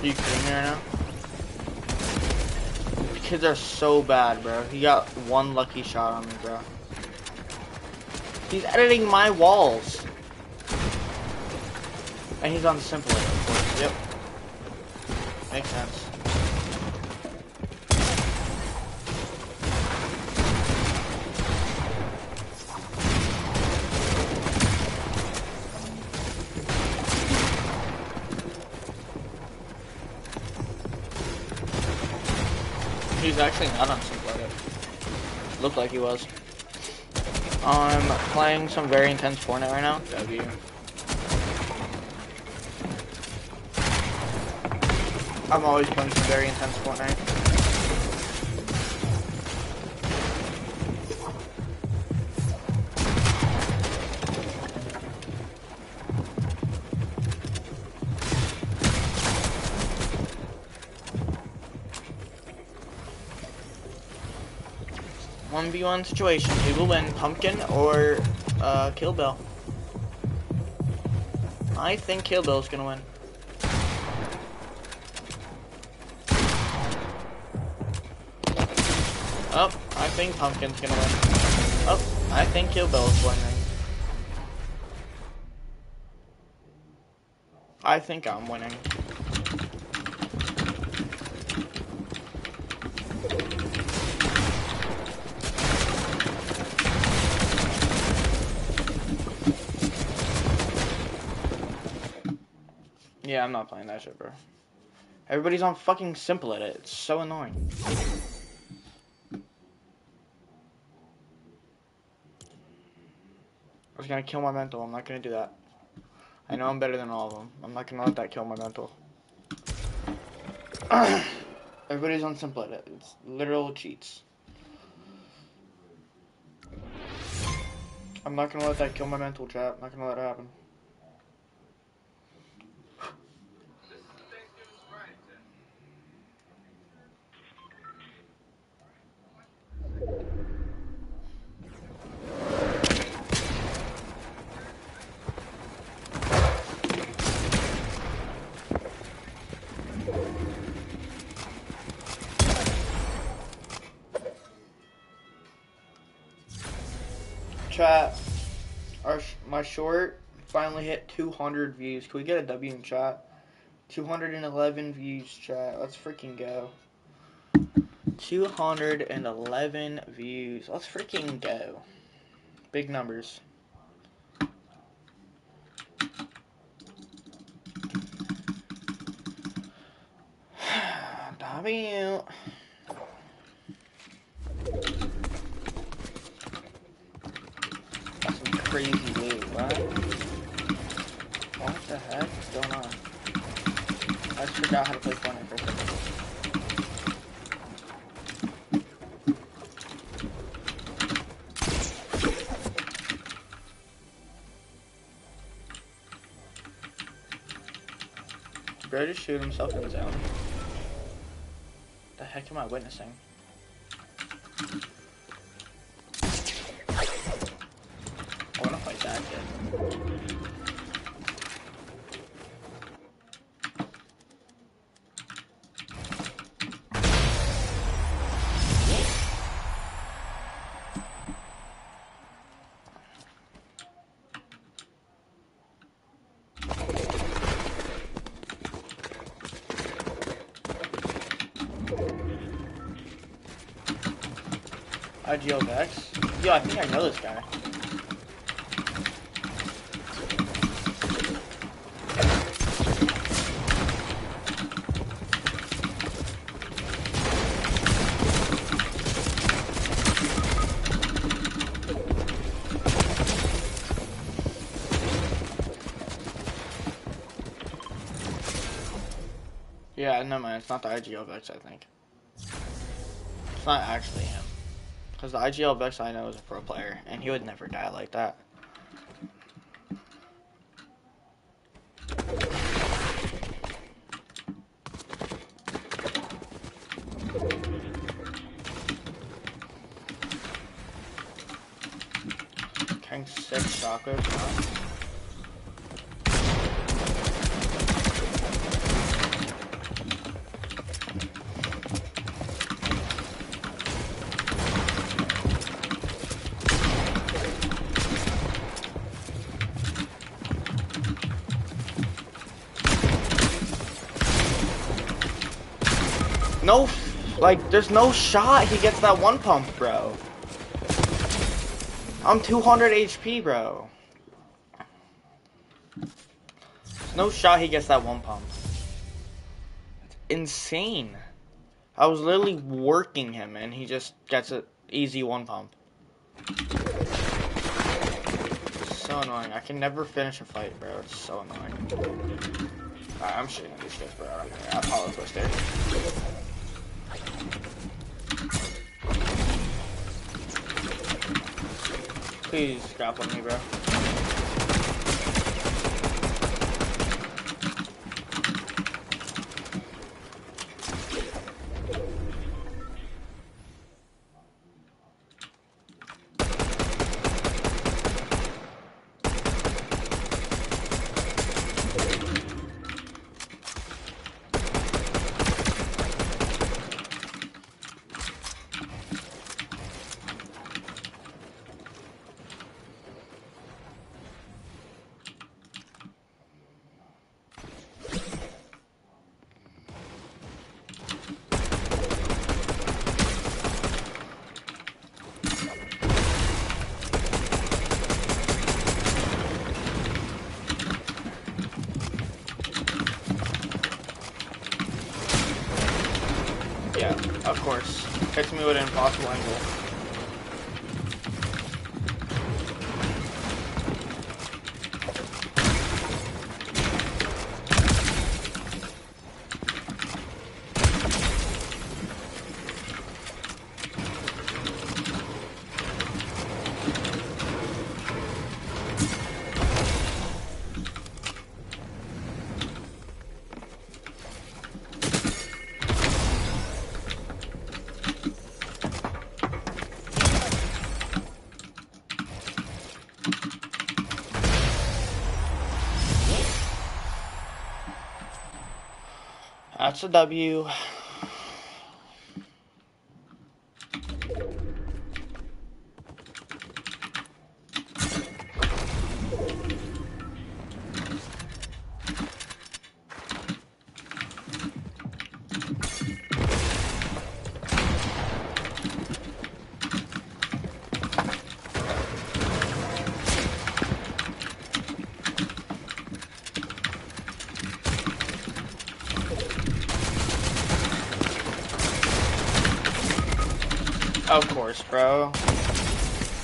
Are you kidding me right now? The kids are so bad, bro. He got one lucky shot on me, bro. He's editing my walls. And he's on simple, of course. Yep. Makes sense. He's actually not on simple edit. Looked like he was. I'm playing some very intense Fortnite right now. W. I'm always playing some very intense Fortnite. One v one situation. Who will win, Pumpkin or Kill Bill? I think Kill Bill's gonna win. Oh, I think Pumpkin's gonna win. Oh, I think Kill Bill's winning. I think I'm winning. Yeah, I'm not playing that shit, bro. Everybody's on fucking simple edit. It's so annoying. I was gonna kill my mental. I'm not gonna do that. I know I'm better than all of them. I'm not gonna let that kill my mental. Everybody's on simple edit. It's literal cheats. I'm not gonna let that kill my mental, chat. I'm not gonna let it happen. chat. My short finally hit 200 views. Can we get a W in chat? 211 views, chat. Let's freaking go. 211 views. Let's freaking go. Big numbers. W. That's some crazy loot, what? What the heck is going on? I just forgot how to play Fortnite for a second. Bro just shoot himself in the zone. The heck am I witnessing? I wanna fight that kid. IGO Vex? Yo, I think I know this guy. Yeah, no man, it's not the IGO Vex, I think. It's not actually him. Because the IGL Vex I know is a pro player, and he would never die like that. King 6 chakras, huh? No, like, there's no shot he gets that one pump, bro. I'm 200 HP, bro. There's no shot he gets that one pump. It's insane. I was literally working him, and he just gets an easy one pump. So annoying. I can never finish a fight, bro. It's so annoying. Alright, I'm shooting these guys, bro. I Apollo Twister. Please grapple me, bro. Yeah, of course. Hits me with an impossible angle. That's a W. Of course, bro.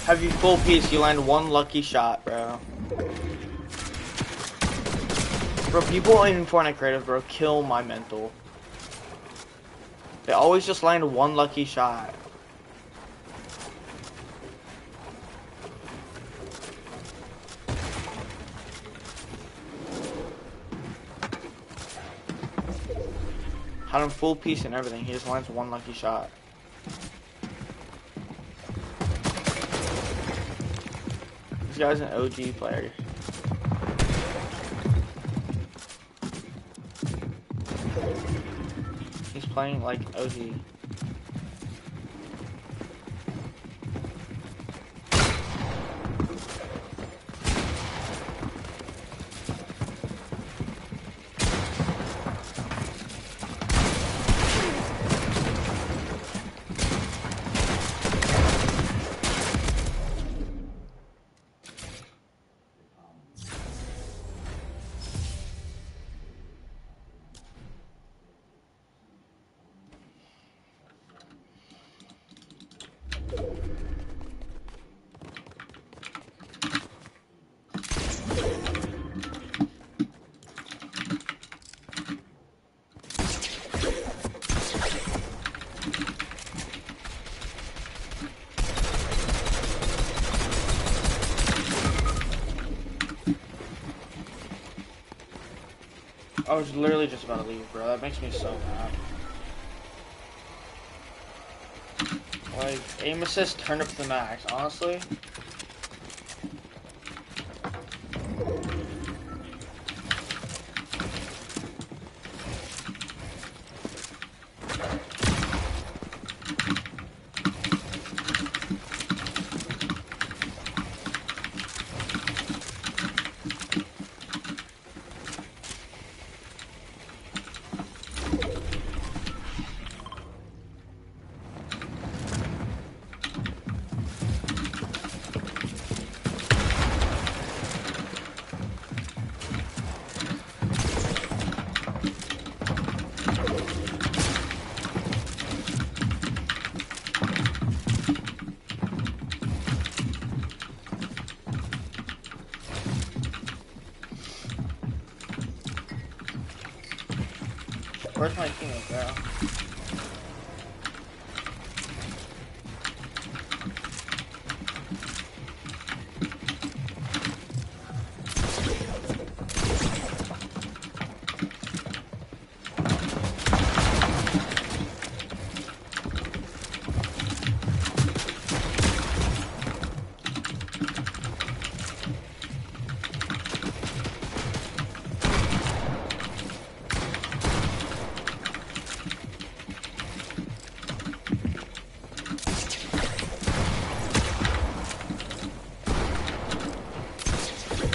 Have you full piece? You land one lucky shot, bro. Bro, people in Fortnite creative, bro, kill my mental. They always just land one lucky shot. Had him full piece and everything. He just lands one lucky shot. This guy's an OG player. He's playing like OG. I was literally just about to leave, bro. That makes me so mad. Like, aim assist turned up to the max, honestly. Where's my teammate, bro?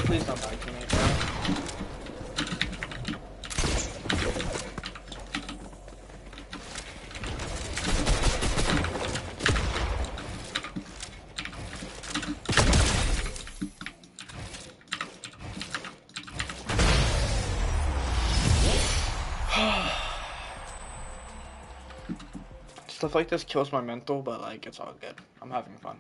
Please don't die to me, bro. Stuff like this kills my mental, but like, it's all good. I'm having fun.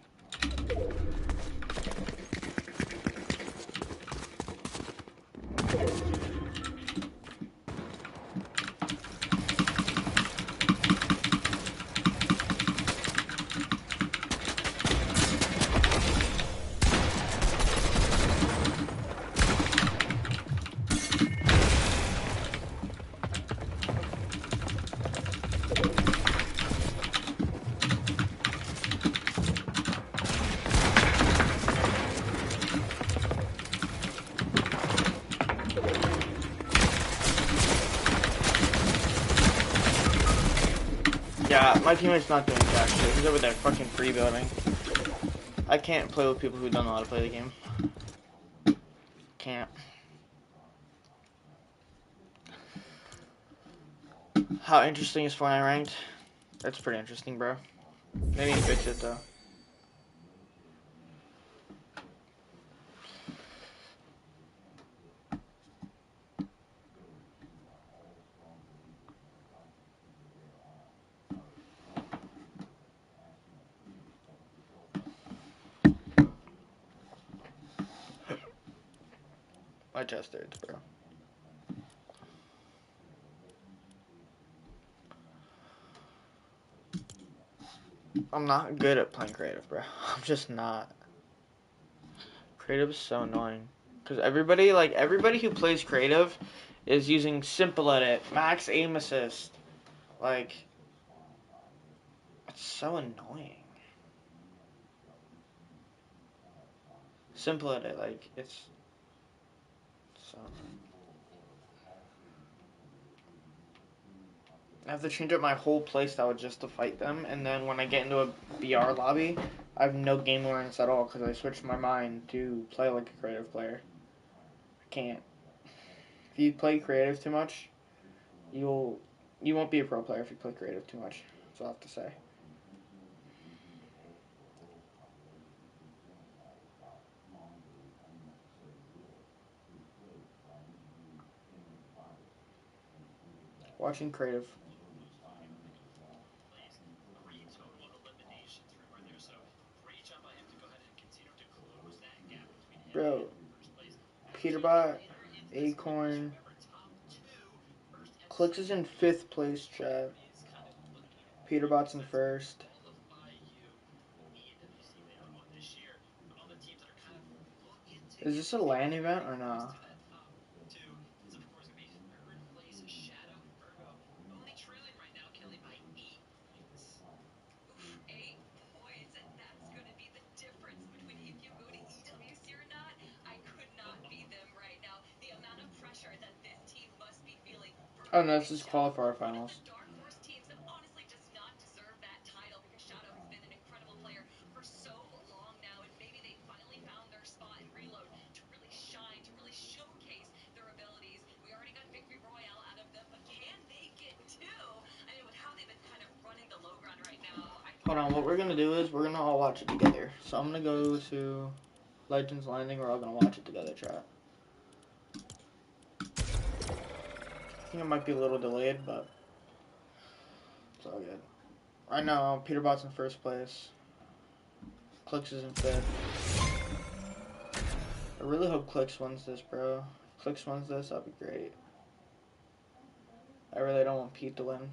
Yeah, my teammate's not doing jack shit. He's over there fucking free building. I can't play with people who don't know how to play the game. Can't. How interesting is Fortnite ranked? That's pretty interesting, bro. Maybe fix it though. My chest hurts, bro. I'm not good at playing creative, bro. I'm just not. Creative is so annoying. Because everybody who plays creative is using simple edit, max aim assist. Like, it's so annoying. Simple edit, like, it's so annoying. I have to change up my whole playstyle just to fight them, and then when I get into a BR lobby, I have no game awareness at all because I switched my mind to play like a creative player. I can't. If you play creative too much, you won't be a pro player if you play creative too much. That's all I have to say. Watching creative. Bro, Peterbot, Acorn, Clicks is in 5th place, chat. Peterbot's in 1st. Is this a LAN event or not? Oh no, this is qualifier finals. Hold on, what we're gonna do is we're gonna all watch it together. So I'm gonna go to Legends Landing, we're all gonna watch it together, chat. I think it might be a little delayed, but it's all good. Right now, Peterbot's in 1st place. Clicks is in 5th. I really hope Clicks wins this, bro. If Clicks wins this, that'd be great. I really don't want Pete to win.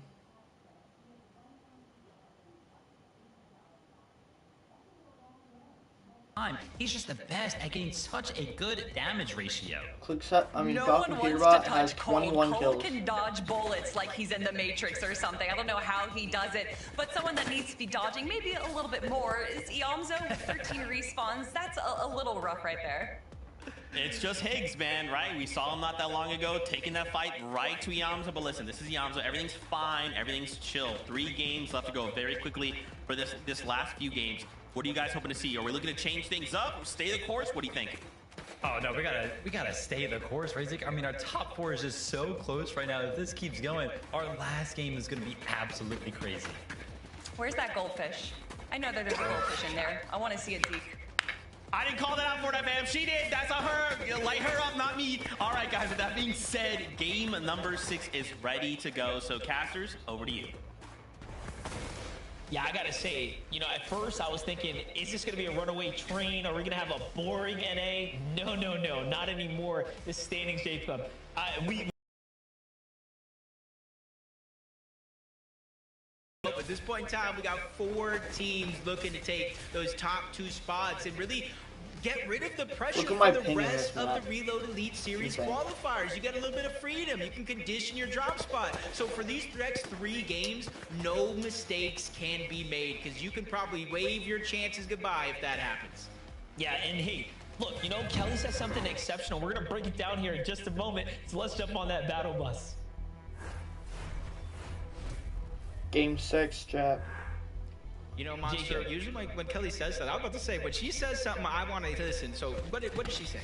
He's just the best at getting such a good damage ratio. Falcon Peterbot has 21 Cole kills. can dodge bullets like he's in the Matrix or something. I don't know how he does it, but someone that needs to be dodging maybe a little bit more is Iamzo. 13 respawns. That's a little rough right there. It's just Higgs, man, right? We saw him not that long ago, taking that fight right to Iamzo. But listen, this is Iamzo. Everything's fine. Everything's chill. 3 games left to go very quickly for this last few games. What are you guys hoping to see? Are we looking to change things up? Stay the course? What do you think? Oh no, we gotta stay the course, right? I mean, our top 4 is just so close right now. If this keeps going, our last game is gonna be absolutely crazy. Where's that goldfish? I know that there's a goldfish in there. I want to see it, Zeke. I didn't call that out for that, man. She did. That's on her. Light her up, not me. All right, guys. With that being said, game number 6 is ready to go. So, casters, over to you. Yeah, I gotta say, you know, at first I was thinking, is this gonna be a runaway train? Are we gonna have a boring NA? No, not anymore. This standings, Jacob. At this point in time, we got 4 teams looking to take those top 2 spots and really get rid of the pressure for the rest of the Reload Elite Series qualifiers. You get a little bit of freedom. You can condition your drop spot. So for these next 3 games, no mistakes can be made because you can probably wave your chances goodbye if that happens. Yeah, and hey, look, you know, Kelly said something exceptional. We're gonna break it down here in just a moment. So let's jump on that battle bus. Game 6, chat. You know, Monster, usually when Kelly says that, I was about to say, when she says something, I want to listen. So what did she say?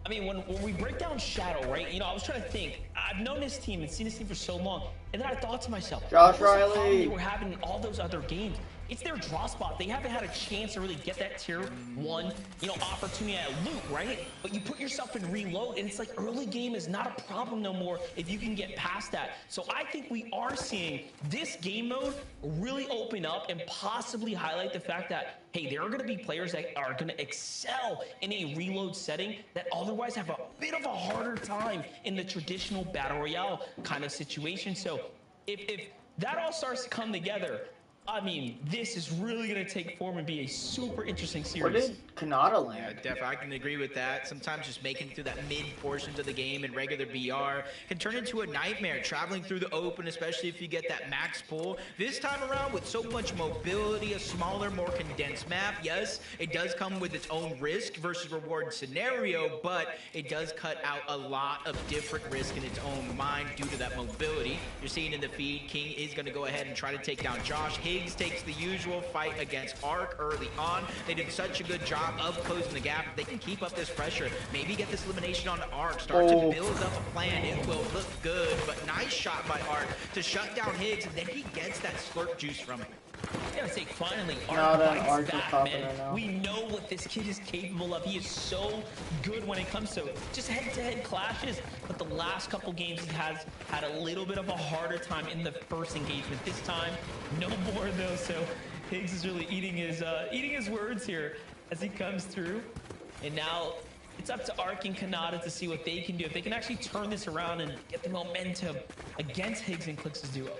I mean, when we break down Shadow, right? You know, I was trying to think. I've known this team and seen this team for so long, and then I thought to myself, Josh Riley, they were having in all those other games. It's their draw spot. They haven't had a chance to really get that tier 1, you know, opportunity at loot, right? But you put yourself in reload, and it's like early game is not a problem no more if you can get past that. So I think we are seeing this game mode really open up and possibly highlight the fact that hey, there are going to be players that are going to excel in a reload setting that otherwise have a bit of a harder time in the traditional battle royale kind of situation. So if that all starts to come together, I mean, this is really going to take form and be a super interesting Where series. did Kanata Yeah, land? definitely, I can agree with that. Sometimes just making it through that mid portions of the game in regular BR can turn into a nightmare. Traveling through the open, especially if you get that max pull. This time around, with so much mobility, a smaller, more condensed map, yes, it does come with its own risk versus reward scenario, but it does cut out a lot of different risk in its own mind due to that mobility. You're seeing in the feed, King is going to go ahead and try to take down Josh. Higgs takes the usual fight against Arc early on. They did such a good job of closing the gap. If they can keep up this pressure, maybe get this elimination on Arc, start to build up a plan. It will look good, but nice shot by Arc to shut down Higgs, and then he gets that slurp juice from it. I gotta say, finally, Nada, Arc Arc is bites back, popping man. right now. We know what this kid is capable of. He is so good when it comes to just head-to-head clashes, but the last couple games he has had a little bit of a harder time in the first engagement. This time, no more though, so Higgs is really eating his words here as he comes through. And now it's up to Arc and Kanata to see what they can do. If they can actually turn this around and get the momentum against Higgs and Clix's duo.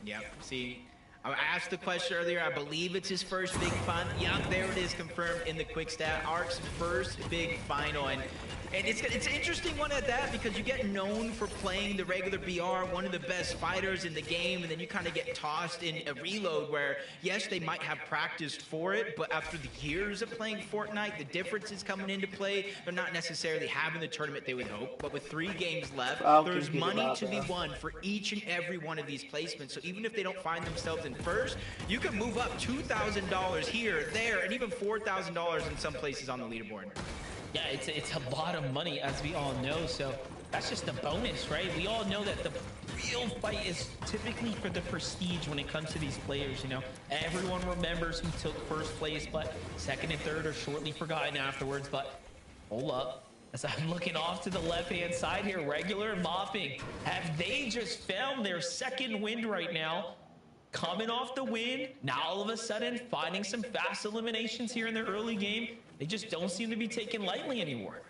Yep, see, I asked the question earlier. I believe it's his first big final. Yeah, there it is, confirmed in the quick stat. Arc's first big final, and it's an interesting one at that, because you get known for playing the regular BR, one of the best fighters in the game, and then you kind of get tossed in a reload where, yes, they might have practiced for it, but after the years of playing Fortnite, the differences coming into play, they're not necessarily having the tournament they would hope. But with 3 games left, there's money to be won for each and every one of these placements. So even if they don't find themselves in first, you can move up $2,000 here, there, and even $4,000 in some places on the leaderboard. Yeah, it's a lot of money, as we all know, so that's just a bonus, right? We all know that the real fight is typically for the prestige when it comes to these players, you know? Everyone remembers who took first place, but second and third are shortly forgotten afterwards. But hold up, as I'm looking off to the left-hand side here, Regular and Mopping, have they just found their second win right now? Coming off the win, now all of a sudden finding some fast eliminations here in their early game. They just don't seem to be taken lightly anymore.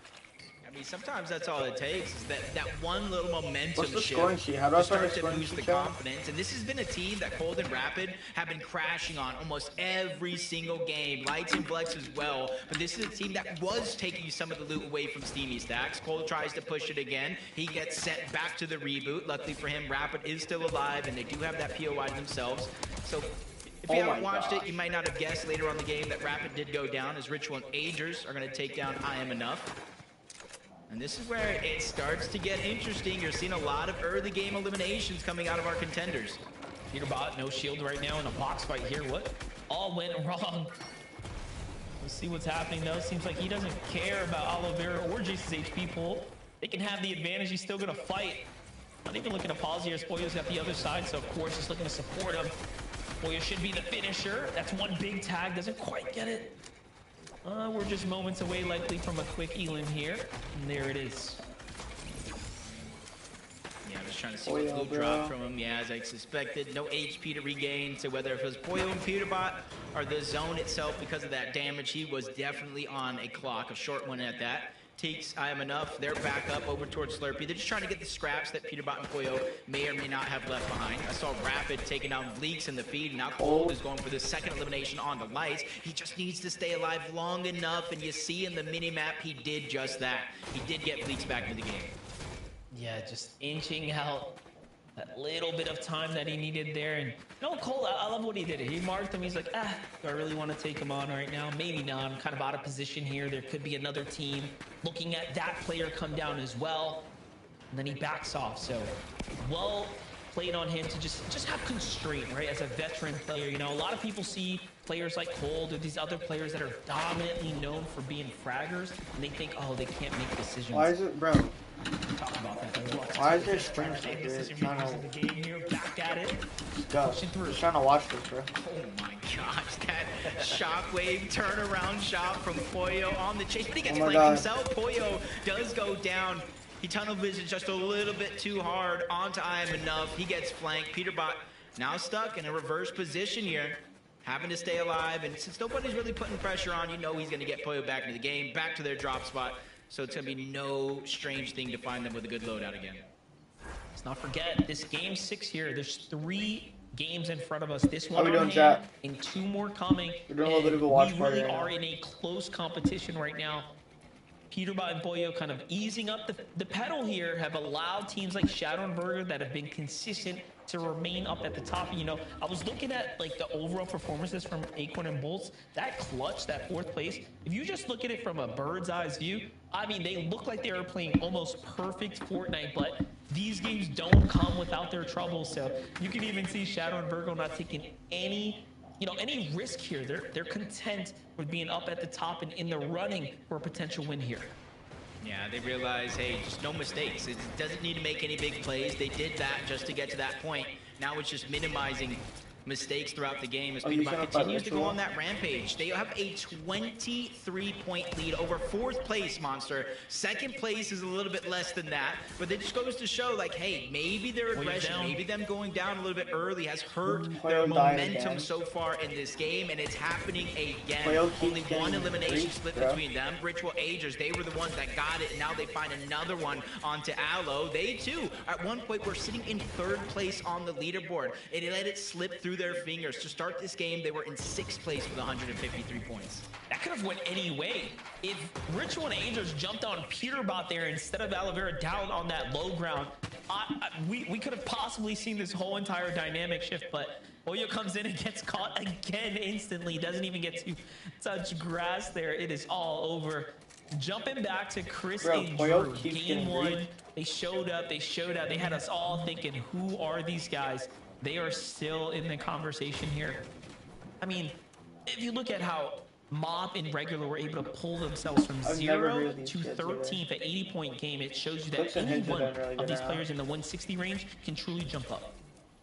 I mean, sometimes that's all it takes, is that one little momentum What's the shift scoring sheet? How do I to find the start to scoring boost the sheet, Chad? confidence. And this has been a team that Cold and Rapid have been crashing on almost every single game. Lights and Flex as well. But this is a team that was taking some of the loot away from Steamy Stacks. Cold tries to push it again. He gets sent back to the reboot. Luckily for him, Rapid is still alive, and they do have that POI themselves. So if you haven't watched it, you might not have guessed later on the game that Rapid did go down, as Ritual and Agers are going to take down I Am Enough. And this is where it starts to get interesting. You're seeing a lot of early game eliminations coming out of our contenders. Peterbot, no shield right now in a box fight here. What all went wrong? Let's see what's happening though. Seems like he doesn't care about Oliveira or Jace's HP pool. They can have the advantage. He's still going to fight. Not even looking to pause here as Pollo's at the other side, so of course he's looking to support him. Pollo should be the finisher. That's one big tag. Doesn't quite get it. We're just moments away likely from a quick elim here. And there it is. Yeah, I was trying to see what loot dropped from him. Yeah, as I suspected, no HP to regain. So whether it was Pollo and Peterbot or the zone itself, because of that damage, he was definitely on a clock, a short one at that. Teeks, I Am Enough, they're back up over towards Slurpee. They're just trying to get the scraps that Peterbot and Pollo may or may not have left behind. I saw Rapid taking down Vleeks in the feed. Now Cold is going for the second elimination on the Lights. He just needs to stay alive long enough, and you see in the mini-map, he did just that. He did get Vleeks back into the game. Yeah, just inching out that little bit of time that he needed there. And no, Cole, I love what he did. He marked him. He's like, do I really want to take him on right now? Maybe not. I'm kind of out of position here. There could be another team looking at that player come down as well. And then he backs off. So, well played on him to just have constraint, right? As a veteran player, you know, a lot of people see players like Cold or these other players that are dominantly known for being fraggers, and they think, oh, they can't make decisions. Why is it, bro? Talk about that. Why is there stream so good? Trying The game here, back at it. Just trying to watch this, bro. Oh my gosh, that shockwave turnaround shot from Pollo on the chase, but he gets flanked himself. Pollo does go down. He tunnel vision just a little bit too hard onto I Am Enough. He gets flanked. Peterbot now stuck in a reverse position here. having to stay alive. And since nobody's really putting pressure on, you know he's going to get Pollo back into the game, back to their drop spot. So it's going to be no strange thing to find them with a good loadout again. Let's not forget, this game 6 here, there's 3 games in front of us. This one How we on doing, hand, chat? and 2 more coming. We're doing a little bit of a watch we party really right are now. in a close competition right now. Peterbot and Pollo kind of easing up the pedal here, have allowed teams like Shadow and Burger that have been consistent to remain up at the top. You know, I was looking at like the overall performances from Acorn and Bolts. That clutch, that 4th place, if you just look at it from a bird's eye view, I mean, they look like they are playing almost perfect Fortnite, but these games don't come without their troubles. So you can even see Shadow and Virgo not taking any risk here. They're content with being up at the top and in the running for a potential win here. Yeah, they realize, hey, just no mistakes. It doesn't need to make any big plays. They did that just to get to that point. Now it's just minimizing mistakes throughout the game as Peterbot continues to go on that rampage. They have a 23-point lead over 4th place, Monster. 2nd place is a little bit less than that, but it just goes to show, like, hey, maybe their aggression, maybe them going down a little bit early has hurt their momentum so far in this game, and it's happening again. Only 1 elimination split between them. Ritual Agers, they were the ones that got it, and now they find another one onto Aloe. They, too, at one point, were sitting in 3rd place on the leaderboard, and they let it slip through their fingers. To start this game, they were in 6th place with 153 points. That could have went any way. If Ritual and Angels jumped on Peterbot there instead of Aloe Vera down on that low ground, we could have possibly seen this whole entire dynamic shift, but Oyo comes in and gets caught again instantly. Doesn't even get to touch grass there. It is all over. Jumping back to Chris and Drew. Game 1, they showed up. They had us all thinking, who are these guys? They are still in the conversation here. I mean, if you look at how Mob and Regular were able to pull themselves from 0 to 13th, an 80-point game, it shows you that any one of these players in the 160 range can truly jump up.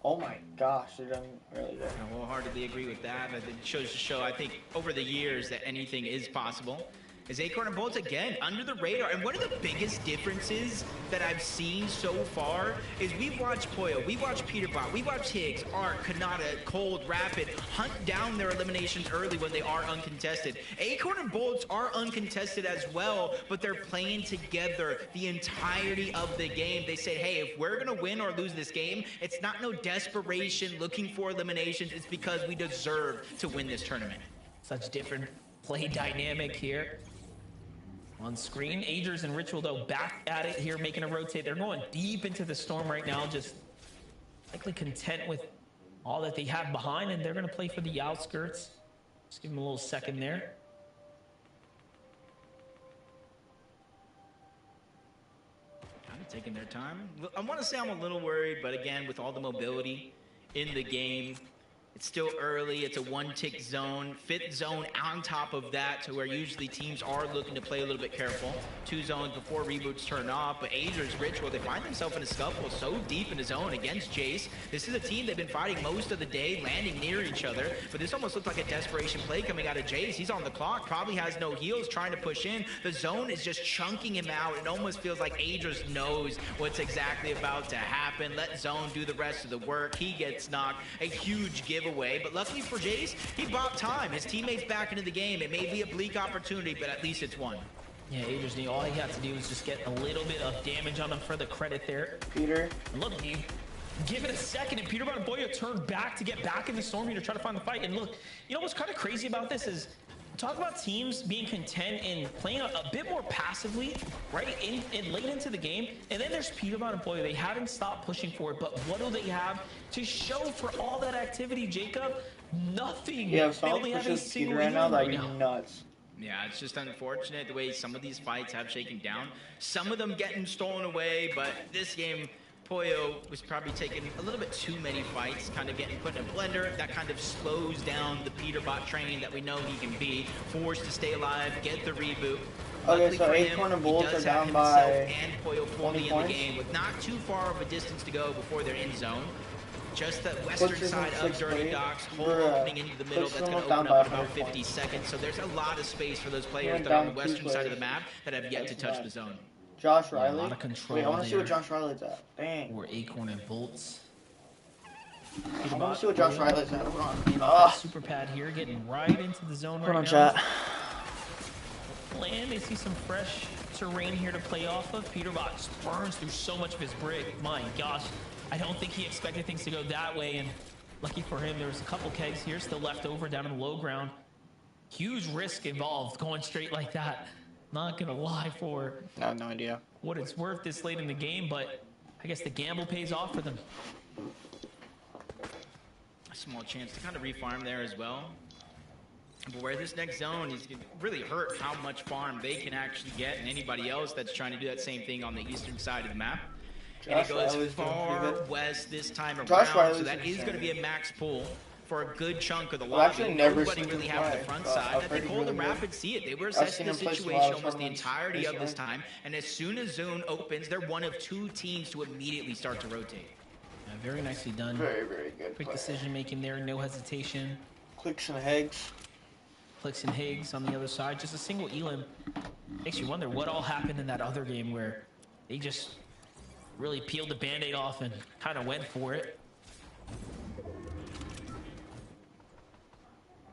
Oh my gosh, they're done really good. I wholeheartedly agree with that. It shows to show, I think, over the years that anything is possible. Is Acorn and Bolts again under the radar. And one of the biggest differences that I've seen so far is we've watched Pollo, we watched Peterbot, we watched Higgs, Ark, Kanata, Cold, Rapid hunt down their eliminations early when they are uncontested. Acorn and Bolts are uncontested as well, but they're playing together the entirety of the game. They say, hey, if we're gonna win or lose this game, it's not no desperation looking for eliminations. It's because we deserve to win this tournament. Such different play dynamic here. On screen, Agers and Ritual, though, back at it here, making a rotate. They're going deep into the storm right now, just likely content with all that they have behind, and they're going to play for the outskirts. Just give them a little second there. Kind of taking their time. I want to say I'm a little worried, but again, with all the mobility in the game, it's still early. It's a 1-tick zone. 5th zone on top of that, to where usually teams are looking to play a little bit careful. 2 zones before reboots turn off. But Agers, Ritual, they find themselves in a scuffle so deep in the zone against Jace. This is a team they've been fighting most of the day, landing near each other. But this almost looked like a desperation play coming out of Jace. He's on the clock, probably has no heals, trying to push in. The zone is just chunking him out. It almost feels like Agers knows what's exactly about to happen. Let zone do the rest of the work. He gets knocked. A huge giveaway, but luckily for Jace, he bought time. His teammates back into the game. It may be a bleak opportunity, but at least it's one. Yeah, Agers, all he had to do was just get a little bit of damage on him for the credit there. Peter. Look, give it a second, and Peterbot and Pollo turned back to get back in the storm here to try to find the fight. And look, you know what's kind of crazy about this is, talk about teams being content and playing a bit more passively, right, in late into the game. And then there's Peterbot and Pollo. They haven't stopped pushing forward, but what do they have to show for all that activity, Jacob? Nothing. Yeah, if they someone only have a pushes single Peter right now, that'd right be now. nuts. Yeah, it's just unfortunate the way some of these fights have shaken down. Some of them getting stolen away, but this game, Pollo was probably taking a little bit too many fights, kind of getting put in a blender. That kind of slows down the Peterbot train that we know he can be. Forced to stay alive, get the reboot. Okay, Luckily so for Acorn him, and he Bolts does are have down himself by and Pollo fully 20 in points. the game with not too far of a distance to go before they're in zone. Just the western Butcher's in side of sixth Dirty place. Docks, hole We're, opening into the middle, Butcher's that's going almost to down open by up in about 100 50 points. seconds. So there's a lot of space for those players went that are on the down two western side of the players. map that have yet to That's touch bad. the zone. Josh Yeah, a Riley. lot of control Wait, I want to see what there. Josh Riley's at. Dang. Or Acorn and Bolts. I want to see what Josh Riley's at. Hold on. That super pad here, getting right into the zone right now. Hold on, chat. Land, they see some fresh terrain here to play off of. Peterbot just burns through so much of his brick. My gosh, I don't think he expected things to go that way, and lucky for him, there's a couple kegs here still left over down in the low ground. Huge risk involved going straight like that. Not gonna lie for I have no idea what it's worth this late in the game, but I guess the gamble pays off for them. A small chance to kind of refarm there as well. But where this next zone is really hurt how much farm they can actually get, and anybody else that's trying to do that same thing on the eastern side of the map. And it goes far west this time around, so that is going to be a max pull for a good chunk of the lobby. Nobody really have the front side. I think Golden Rapids see it. They were assessing the situation almost the entirety of this time, and as soon as zone opens, they're one of 2 teams to immediately start to rotate. Yeah, very nicely done. Very, very good. Quick decision making there, no hesitation. Clicks and Higgs. Clicks and Higgs on the other side. Just a single Elim. Makes you wonder what all happened in that other game where they just really peeled the band-aid off and kind of went for it.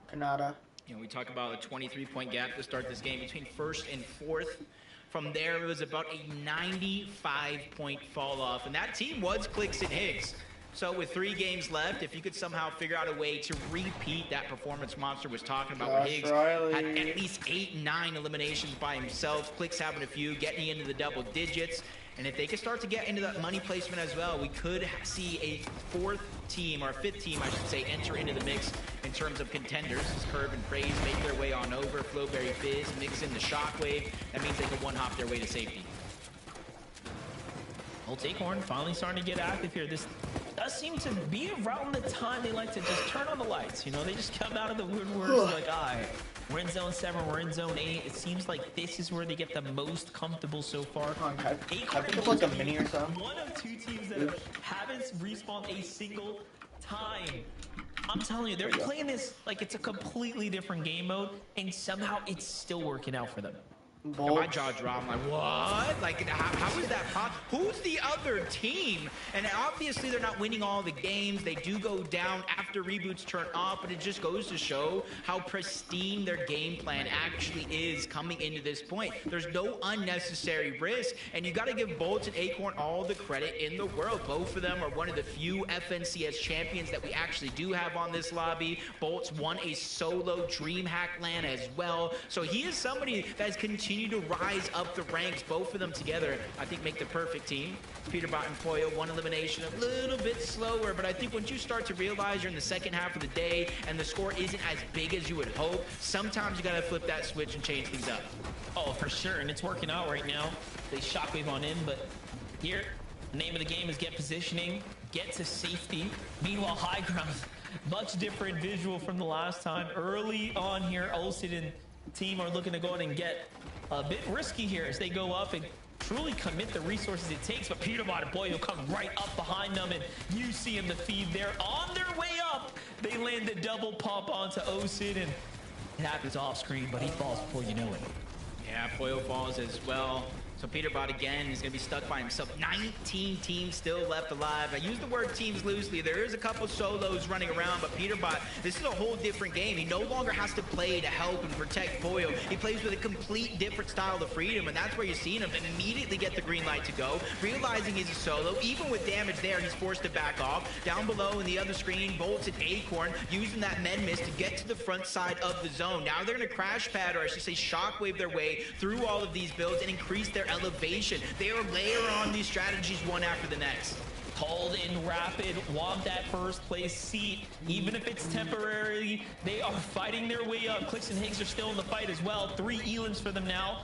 Canada. You know, we talk about a 23-point gap to start this game between first and fourth. From there, it was about a 95-point fall off, and that team was Clicks and Higgs. So with 3 games left, if you could somehow figure out a way to repeat that performance Monster was talking about, where Higgs had at least 8-9 eliminations by himself, Clicks having a few, getting into the double digits. And if they could start to get into that money placement as well, we could see a 4th team, or 5th team, I should say, enter into the mix in terms of contenders. As Curve and Praise make their way on over, Flowberry Fizz mix in the Shockwave. That means they can one-hop their way to safety. Old Acorn finally starting to get active here. This does seem to be around the time they like to just turn on the lights. You know, they just come out of the woodworks like, all right, we're in zone 7, we're in zone 8. It seems like this is where they get the most comfortable so far. I think it's like a mini or something. One of 2 teams that haven't respawned a single time. I'm telling you, they're playing this like it's a completely different game mode, and somehow it's still working out for them. My jaw dropped. I'm like, what? Like, how is that possible? Who's the other team? And obviously, they're not winning all the games. They do go down after reboots turn off, but it just goes to show how pristine their game plan actually is coming into this point. There's no unnecessary risk, and you got to give Bolts and Acorn all the credit in the world. Both of them are one of the few FNCS champions that we actually do have on this lobby. Bolts won a solo DreamHack LAN as well, so he is somebody that has continued to rise up the ranks. Both of them together, I think, make the perfect team. Peterbot and Poyo, 1 elimination, a little bit slower, but I think once you start to realize you're in the second half of the day and the score isn't as big as you would hope, sometimes you gotta flip that switch and change things up. Oh, for sure, and it's working out right now. They Shockwave on in, but here, the name of the game is get positioning, get to safety. Meanwhile, high ground, much different visual from the last time. Early on here, Olsen and team are looking to go in and get a bit risky here as they go up and truly commit the resources it takes, but Peterbot and Boy will come right up behind them, and you see him the feed there. On their way up, they land the double pump onto Osid, and it happens off screen, but he falls before you know it. Yeah, Poyo falls as well. So Peterbot again is going to be stuck by himself. 19 teams still left alive. I use the word teams loosely. There is a couple solos running around, but Peterbot, this is a whole different game. He no longer has to play to help and protect Poyo. He plays with a complete different style of freedom, and that's where you're seeing him and immediately get the green light to go. Realizing he's a solo, even with damage there, he's forced to back off. Down below in the other screen, Bolts and Acorn using that med mist to get to the front side of the zone. Now they're going to crash pad, or I should say shockwave their way through all of these builds and increase their elevation. They are layer on these strategies one after the next. Cold and Rapid want that first place seat, even if it's temporary. They are fighting their way up. Clicks and Higgs are still in the fight as well. 3 Elims for them now.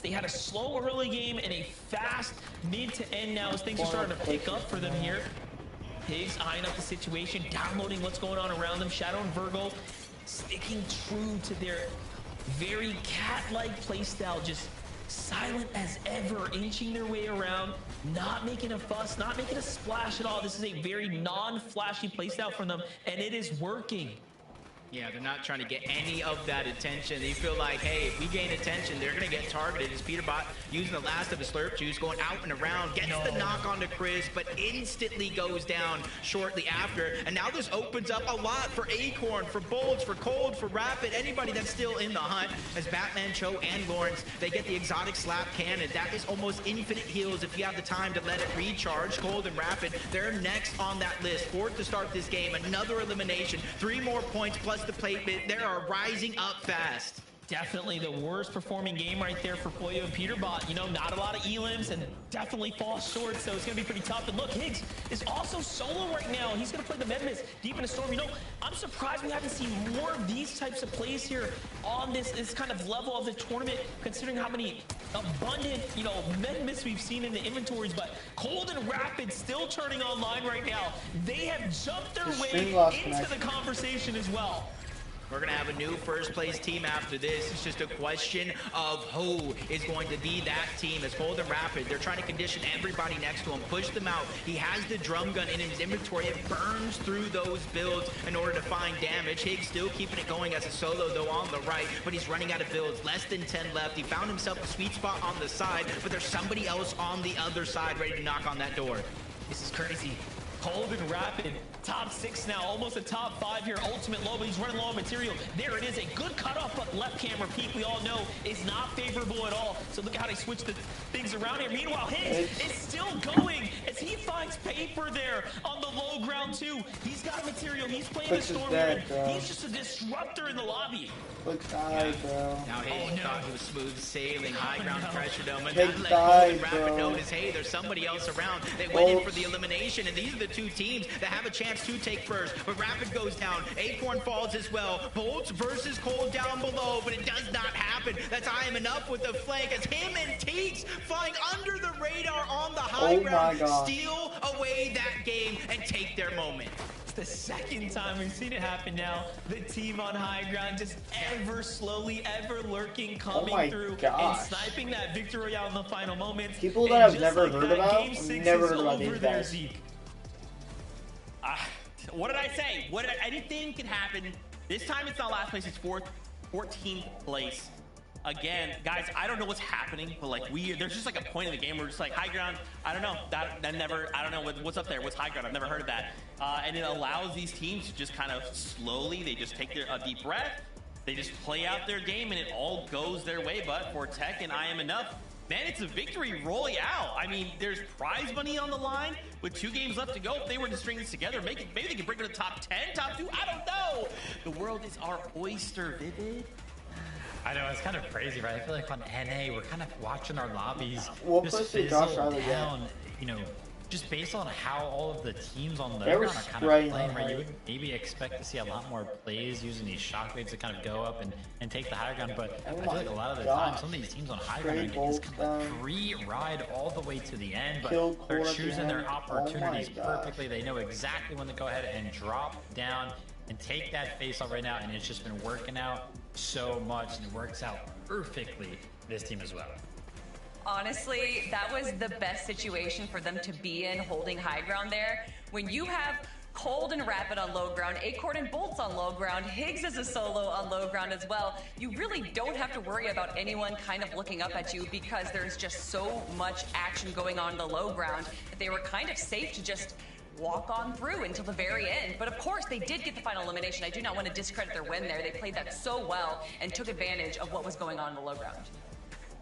They had a slow early game and a fast mid to end now as things are starting to pick up for them here. Higgs eyeing up the situation, downloading what's going on around them. Shadow and Virgo sticking true to their very cat-like playstyle, just silent as ever, inching their way around, not making a fuss, not making a splash at all. This is a very non-flashy playstyle from them, and it is working. Yeah, they're not trying to get any of that attention. They feel like, hey, if we gain attention, they're going to get targeted. As Peterbot using the last of his slurp juice, going out and around, gets the knock onto Chris, but instantly goes down shortly after. And now this opens up a lot for Acorn, for Bolts, for Cold, for Rapid, anybody that's still in the hunt. As Batman, Cho, and Lawrence, they get the exotic slap cannon. That is almost infinite heals if you have the time to let it recharge. Cold and Rapid, they're next on that list. Fourth to start this game, another elimination. 3 more points plus the placement. They are rising up fast. Definitely the worst performing game right there for Pollo and Peterbot. You know, not a lot of elims and definitely falls short, so it's going to be pretty tough. And look, Higgs is also solo right now. He's going to play the Medmis deep in a storm. You know, I'm surprised we haven't seen more of these types of plays here on this kind of level of the tournament, considering how many abundant, you know, Medmis we've seen in the inventories. But Cold and Rapid still turning online right now. They have jumped their way into the conversation as well. We're going to have a new first place team after this. It's just a question of who is going to be that team. As Cold and Rapid, they're trying to condition everybody next to him, push them out. He has the drum gun in his inventory. It burns through those builds in order to find damage. Higgs still keeping it going as a solo, though, on the right, but he's running out of builds. Less than 10 left. He found himself a sweet spot on the side, but there's somebody else on the other side ready to knock on that door. This is crazy. Cold and Rapid, top 6 now, almost a top 5 here. Ultimate low, but he's running low on material. There it is, a good cutoff, but left camera peak, we all know, is not favorable at all. So look at how they switch the things around here. Meanwhile, Higgs is still going as he finds paper there on the low ground too. He's got material, he's playing the storm here. He's just a disruptor in the lobby. Looks died, bro. Now Higgs thought he was smooth sailing, high ground pressure dome, and Higgs that let died, Cold and Rapid bro. notice, hey, there's somebody else around. They went in for the elimination, and these are the 2 teams that have a chance to take first. But Rapid goes down, Acorn falls as well. Bolts versus Cold down below, but it does not happen. That's I am enough with the flank as him and Teeks flying under the radar on the high ground, steal away that game and take their moment. The second time we've seen it happen now. The team on high ground just ever slowly, ever lurking, coming through and sniping that victory royale in the final moments. People that I've never heard about, I've never heard about these guys. What did I say? Anything can happen. This time it's not last place, it's 14th place. Again, guys, I don't know what's happening, but like there's just like a point in the game where we're just like high ground. I don't know. I don't know what's up there. What's high ground? I've never heard of that. And it allows these teams to just kind of slowly, they just take a deep breath. They just play out their game and it all goes their way. But for Tech and I Am Enough, man, it's a victory royale. I mean, there's prize money on the line with 2 games left to go. If they were to string this together, maybe they can bring it to top 10, top 2. I don't know. The world is our oyster, Vivid. I know, it's kind of crazy, right? I feel like on NA, we're kind of watching our lobbies just fizzle down, you know, just based on how all of the teams on the ground are kind of playing, right? You would maybe expect to see a lot more plays using these shockwaves to kind of go up and take the high ground, but I feel like a lot of the time, some of these teams on high ground just kind of free ride all the way to the end, but they're choosing their opportunities perfectly. They know exactly when to go ahead and drop down and take that face off right now, and it's just been working out so much, and it works out perfectly for this team as well. Honestly, that was the best situation for them to be in, holding high ground there. When you have Cold and Rapid on low ground, Acorn and Bolts on low ground, Higgs as a solo on low ground as well, you really don't have to worry about anyone kind of looking up at you because there's just so much action going on in the low ground that they were kind of safe to just walk on through until the very end. But of course, they did get the final elimination. I do not want to discredit their win there. They played that so well and took advantage of what was going on in the low ground.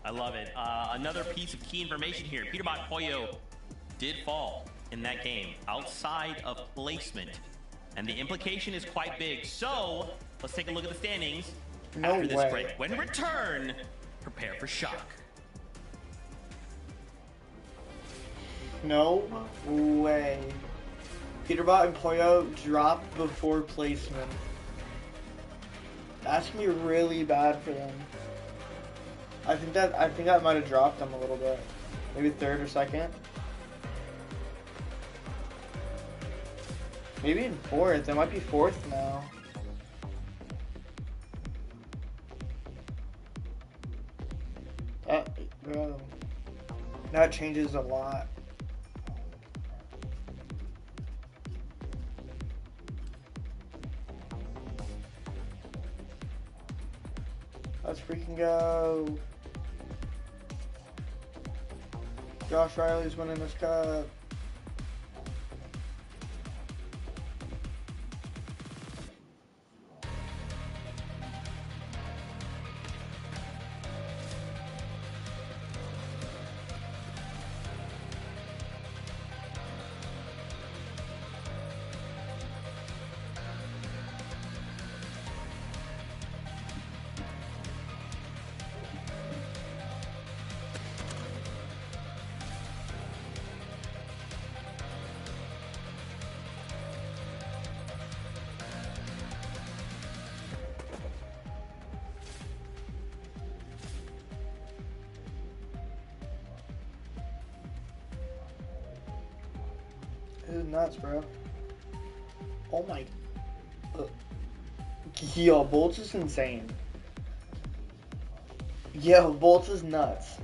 I love it. Another piece of key information here. Peterbot Pollo did fall in that game outside of placement. And the implication is quite big. So let's take a look at the standings after this break. When return, prepare for shock. No way. Peterbot and Pollo dropped before placement. That's gonna be really bad for them. I think that might have dropped them a little bit. Maybe 3rd or 2nd. Maybe in 4th. It might be 4th now. Bro. That changes a lot. Let's freaking go. Josh Riley's winning this cup. This is nuts, bro. Oh my. Yo, Bolts is insane. Yo, Bolts is nuts.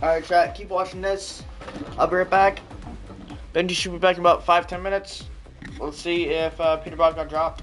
Alright, chat, keep watching this. I'll be right back. Benji should be back in about 5-10 minutes. Let's see if Peterbot got dropped.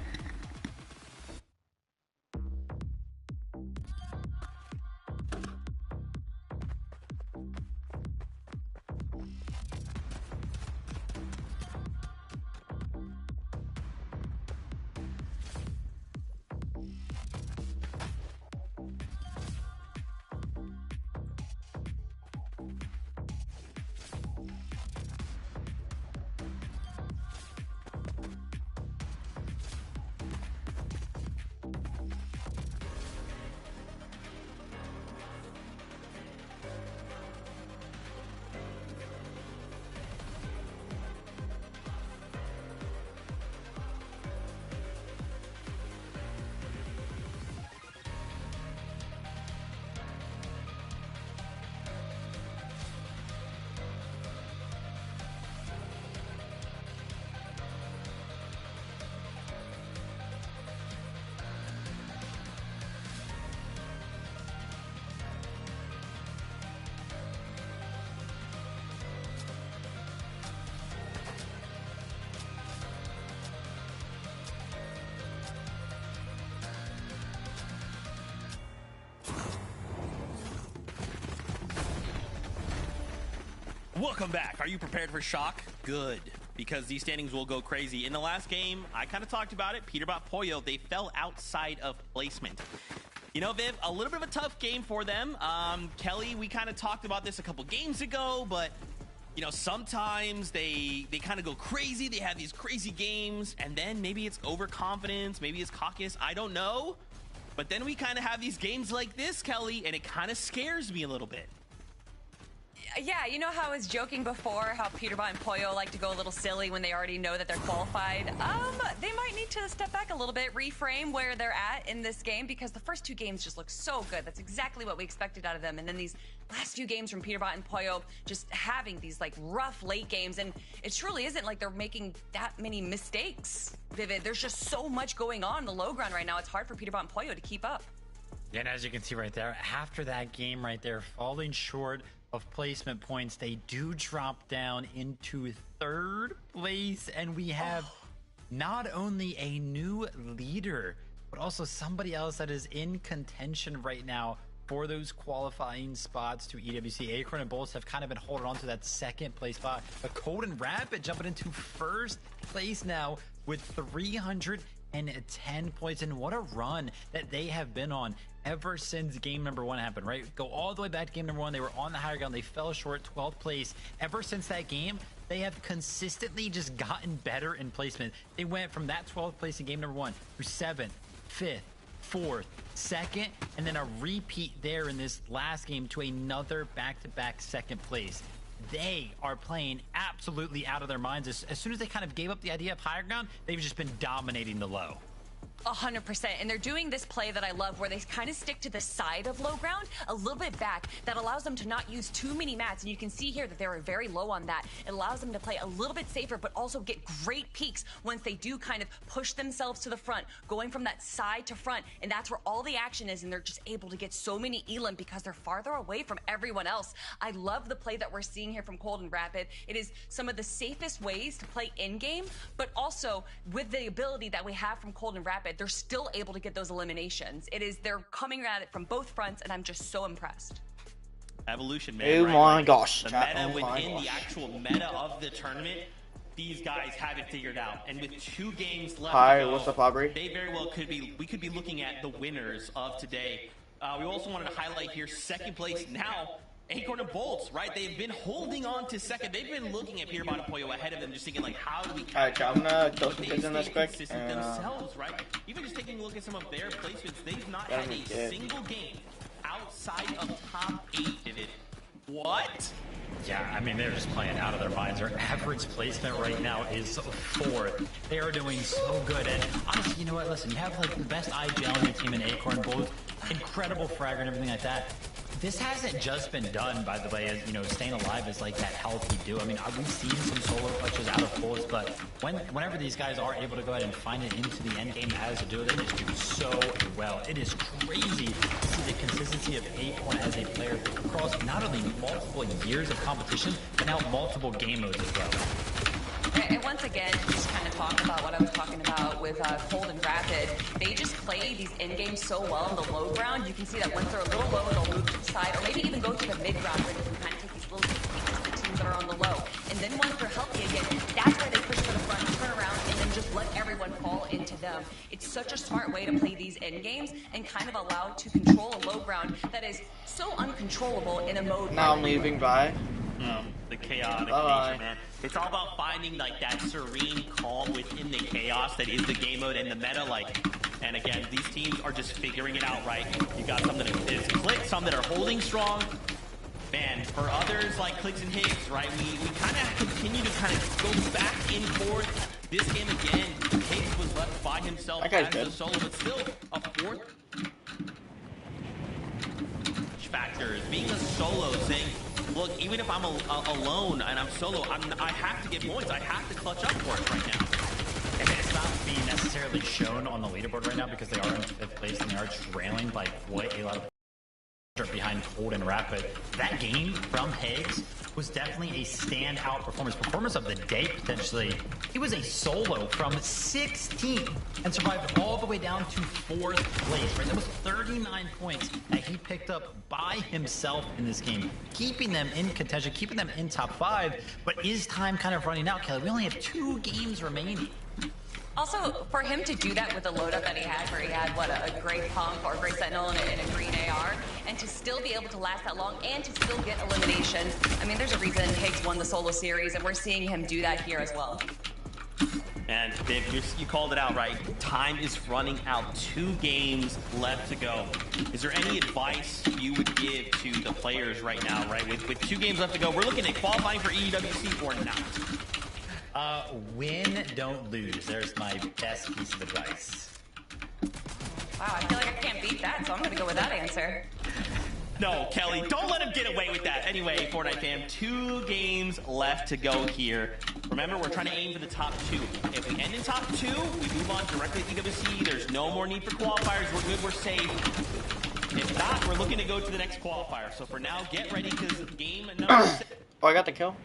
Welcome back. Are you prepared for shock? Good, because these standings will go crazy. In the last game, I kind of talked about it. Peterbot Pollo, they fell outside of placement. You know, Viv, a little bit of a tough game for them. Kelly, we kind of talked about this a couple games ago, but you know, sometimes they kind of go crazy. They have these crazy games, and then maybe it's overconfidence, maybe it's cockiness. I don't know. But then we kind of have these games like this, Kelly, and it kind of scares me a little bit. Yeah, you know how I was joking before how Peterbot and Pollo like to go a little silly when they already know that they're qualified? They might need to step back a little bit, reframe where they're at in this game, because the first two games just look so good. That's exactly what we expected out of them. And then these last few games from Peterbot and Pollo just having these like rough late games, and it truly isn't like they're making that many mistakes, Vivid. There's just so much going on in the low ground right now. It's hard for Peterbot and Pollo to keep up. Yeah, and as you can see right there, after that game right there, falling short of placement points, they do drop down into third place, and we have not only a new leader, but also somebody else that is in contention right now for those qualifying spots to EWC. Acorn and Bolts have kind of been holding on to that second place spot, but Cold and Rapid jumping into first place now with 310 points, and what a run that they have been on ever since game number 1 happened, right? Go all the way back to game number 1. They were on the higher ground. They fell short, 12th place. Ever since that game, they have consistently just gotten better in placement. They went from that 12th place in game number 1 to 7th, 5th, 4th, 2nd, and then a repeat there in this last game to another back-to-back 2nd place. They are playing absolutely out of their minds. As soon as they kind of gave up the idea of higher ground, they've just been dominating the low. 100%, and they're doing this play that I love where they kind of stick to the side of low ground a little bit back. That allows them to not use too many mats, and you can see here that they were very low on that. It allows them to play a little bit safer but also get great peaks once they do kind of push themselves to the front, going from that side to front, and that's where all the action is, and they're just able to get so many elim because they're farther away from everyone else. I love the play that we're seeing here from Cold and Rapid. It is some of the safest ways to play in-game, but also with the ability that we have from Cold and Rapid, they're still able to get those eliminations. They're coming at it from both fronts, and I'm just so impressed. Evolution, man. Oh right? my Like, gosh, the chat. meta Oh my within the gosh. actual meta of the tournament, these guys have it figured out. And with 2 games left Hi, to go, what's up, Aubrey? they very well we could be looking at the winners of today. We also wanted to highlight here second place now. Acorn and Bolts, right? They've been holding on to second. They've been looking at Peter Bottom Pollo ahead of them, just thinking like, how do we? Alright, chat, I'm gonna kill some They kids in this stay quick. consistent And, themselves, right? Even just taking a look at some of their placements, they've not Let had me a get- single game outside of top 8. Did it? What? Yeah, I mean, they're just playing out of their minds. Their average placement right now is 4th. They are doing so good. And honestly, you know what? Listen, you have like the best IGL on your team in Acorn, both incredible fragger and everything like that. This hasn't just been done, by the way, as, you know, staying alive is like that healthy do. I mean, we've seen some solo clutches out of bullets, but whenever these guys are able to go ahead and find it into the end game as a duo, they just do so well. It is crazy to see the consistency of Acorn as a player across not only multiple years of competition, but now multiple game modes as well. And once again, to just kind of talk about what I was talking about with Cold and Rapid, they just play these in-games so well in the low ground. You can see that once they're a little low, they'll move to the side, or maybe even go to the mid-ground where they can kind of take these little peeks at the teams that are on the low. And then once they're healthy again, that's where they push to the front, turn around, and then just let everyone fall into them. It's such a smart way to play these end-games and kind of allow to control a low ground that is so uncontrollable in a mode. now I'm leaving, bye. The chaotic Bye. nature, man. It's all about finding like that serene calm within the chaos that is the game mode and the meta. Like, and again, these teams are just figuring it out, right? You got some that is click, some that are holding strong. Man, for others like Clicks and Higgs, right? We kind of continue to kind of go back and forth. This game again, Higgs was left by himself That guy's as good. a solo, but still a 4th factor is being a solo, saying, look, even if I'm alone and I'm solo, I have to get points. I have to clutch up for it right now. And it's not being necessarily shown on the leaderboard right now because they are in 5th place and they are trailing by quite a lot of behind Cold and Rapid. That game from Higgs was definitely a standout performance of the day potentially. He was a solo from 16th and survived all the way down to 4th place. Right, that was 39 points that he picked up by himself in this game, keeping them in contention, keeping them in top 5. But is time kind of running out, Kelly? We only have 2 games remaining. Also, for him to do that with the loadout that he had, where he had, what, a great pump or a great sentinel and a green AR, and to still be able to last that long and to still get eliminations. I mean, there's a reason Higgs won the solo series, and we're seeing him do that here as well. And Dave, you called it out, right? Time is running out. 2 games left to go. Is there any advice you would give to the players right now, right? With 2 games left to go, we're looking at qualifying for EWC or not. Win, don't lose. There's my best piece of advice. Wow, I feel like I can't beat that, so I'm going to go with that answer. No, Kelly, don't let him get away with that. Anyway, Fortnite fam, 2 games left to go here. Remember, we're trying to aim for the top 2. If we end in top 2, we move on directly to EWC. There's no more need for qualifiers. We're good, we're safe. If not, we're looking to go to the next qualifier. So for now, get ready because game number 6. Oh, I got the kill.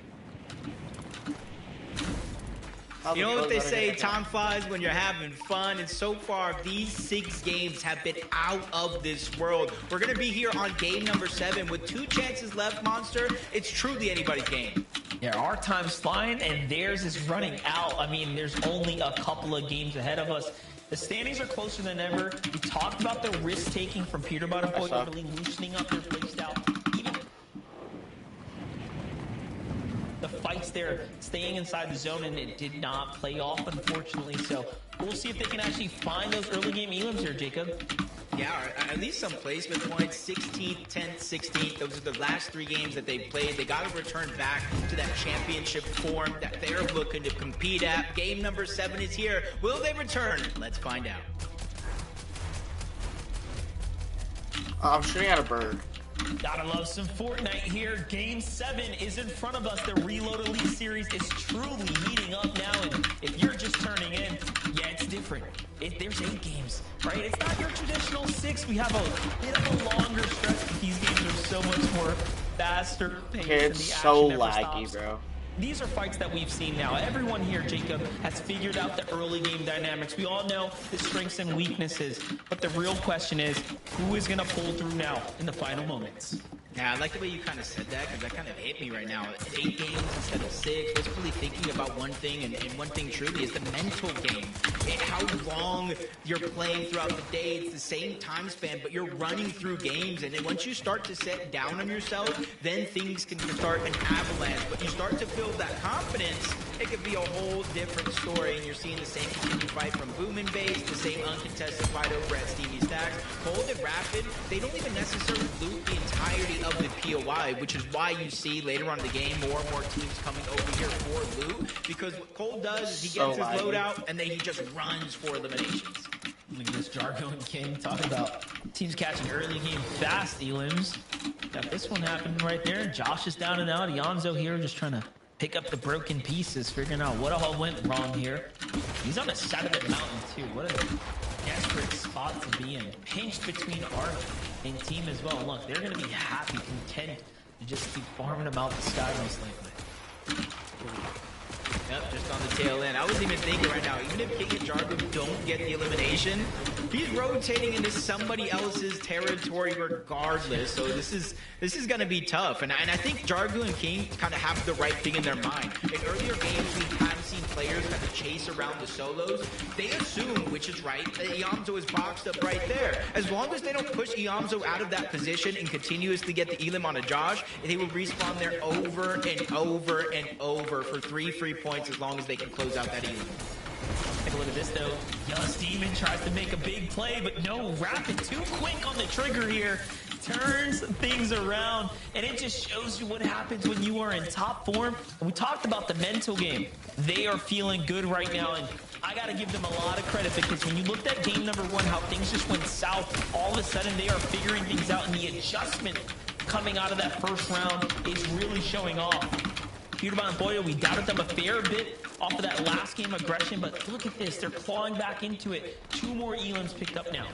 You know what they say, time flies when you're having fun, and so far these 6 games have been out of this world. We're going to be here on game number 7 with 2 chances left, Monster. It's truly anybody's game. Yeah, our time's flying and theirs is running out. I mean, there's only a couple of games ahead of us. The standings are closer than ever. We talked about the risk-taking from Peter Bottom Pollo, really loosening up their playstyle. Even the fights there, staying inside the zone, and it did not play off, unfortunately. So we'll see if they can actually find those early game elims here, Jacob. Yeah, or at least some placement points. 16th, 10th, 16th. Those are the last 3 games that they played. They got to return back to that championship form that they're looking to compete at. Game number 7 is here. Will they return? Let's find out. I'm shooting at a bird. Gotta love some Fortnite here. Game 7 is in front of us. The Reload Elite Series is truly heating up now. And if you're just turning in, yeah, it's different. There's 8 games, right? It's not your traditional 6. We have a bit of a longer stretch, but these games are so much more faster paced. Okay, and it's the so action never laggy, stops. bro. These are fights that we've seen now. Everyone here, Jacob, has figured out the early game dynamics. We all know the strengths and weaknesses. But the real question is, who is going to pull through now in the final moments? Yeah, I like the way you kind of said that, because that kind of hit me right now. 8 games instead of 6. What's really thinking about one thing, and one thing truly is the mental game. How long you're playing throughout the day. It's the same time span, but you're running through games. And then once you start to set down on yourself, then things can start an avalanche. But you start to build that confidence, it could be a whole different story. And you're seeing the same continued fight from Boom and Base, the same uncontested fight over at Steamy Stacks. Cold and Rapid, they don't even necessarily loot the entirety of the POI, which is why you see later on in the game more and more teams coming over here for loot, because what Cole does is he gets his loadout and then he just runs for eliminations. Look at this Jargo and King talking about teams catching early game fast elims. Got this one happening right there. Josh is down and out. Ionzo here just trying to pick up the broken pieces, figuring out what all went wrong here. He's on the side of the mountain too. What a desperate spot to be in. Pinched between Arc and team as well. Look, they're going to be happy, content to just keep farming them out the sky most likely. Yep, just on the tail end. I was even thinking right now, even if King and Jargo don't get the elimination, he's rotating into somebody else's territory regardless. So this is going to be tough. And I think Jargo and King kind of have the right thing in their mind. In earlier games, we have seen players kind of chase around the solos. They assume, which is right, that Iamzo is boxed up right there. As long as they don't push Iamzo out of that position and continuously get the elim on a Josh, they will respawn there over and over and over for 3 free points as long as they can close out that elim. Take a look at this though. Just Demon tries to make a big play, but no, Rapid too quick on the trigger here. Turns things around, and it just shows you what happens when you are in top form. And we talked about the mental game. They are feeling good right now, and I gotta give them a lot of credit, because when you looked at game number 1, how things just went south, all of a sudden they are figuring things out, and the adjustment coming out of that first round is really showing off. Peterbot and Boyo, we doubted them a fair bit off of that last game aggression, but look at this. They're clawing back into it. 2 more elims picked up now.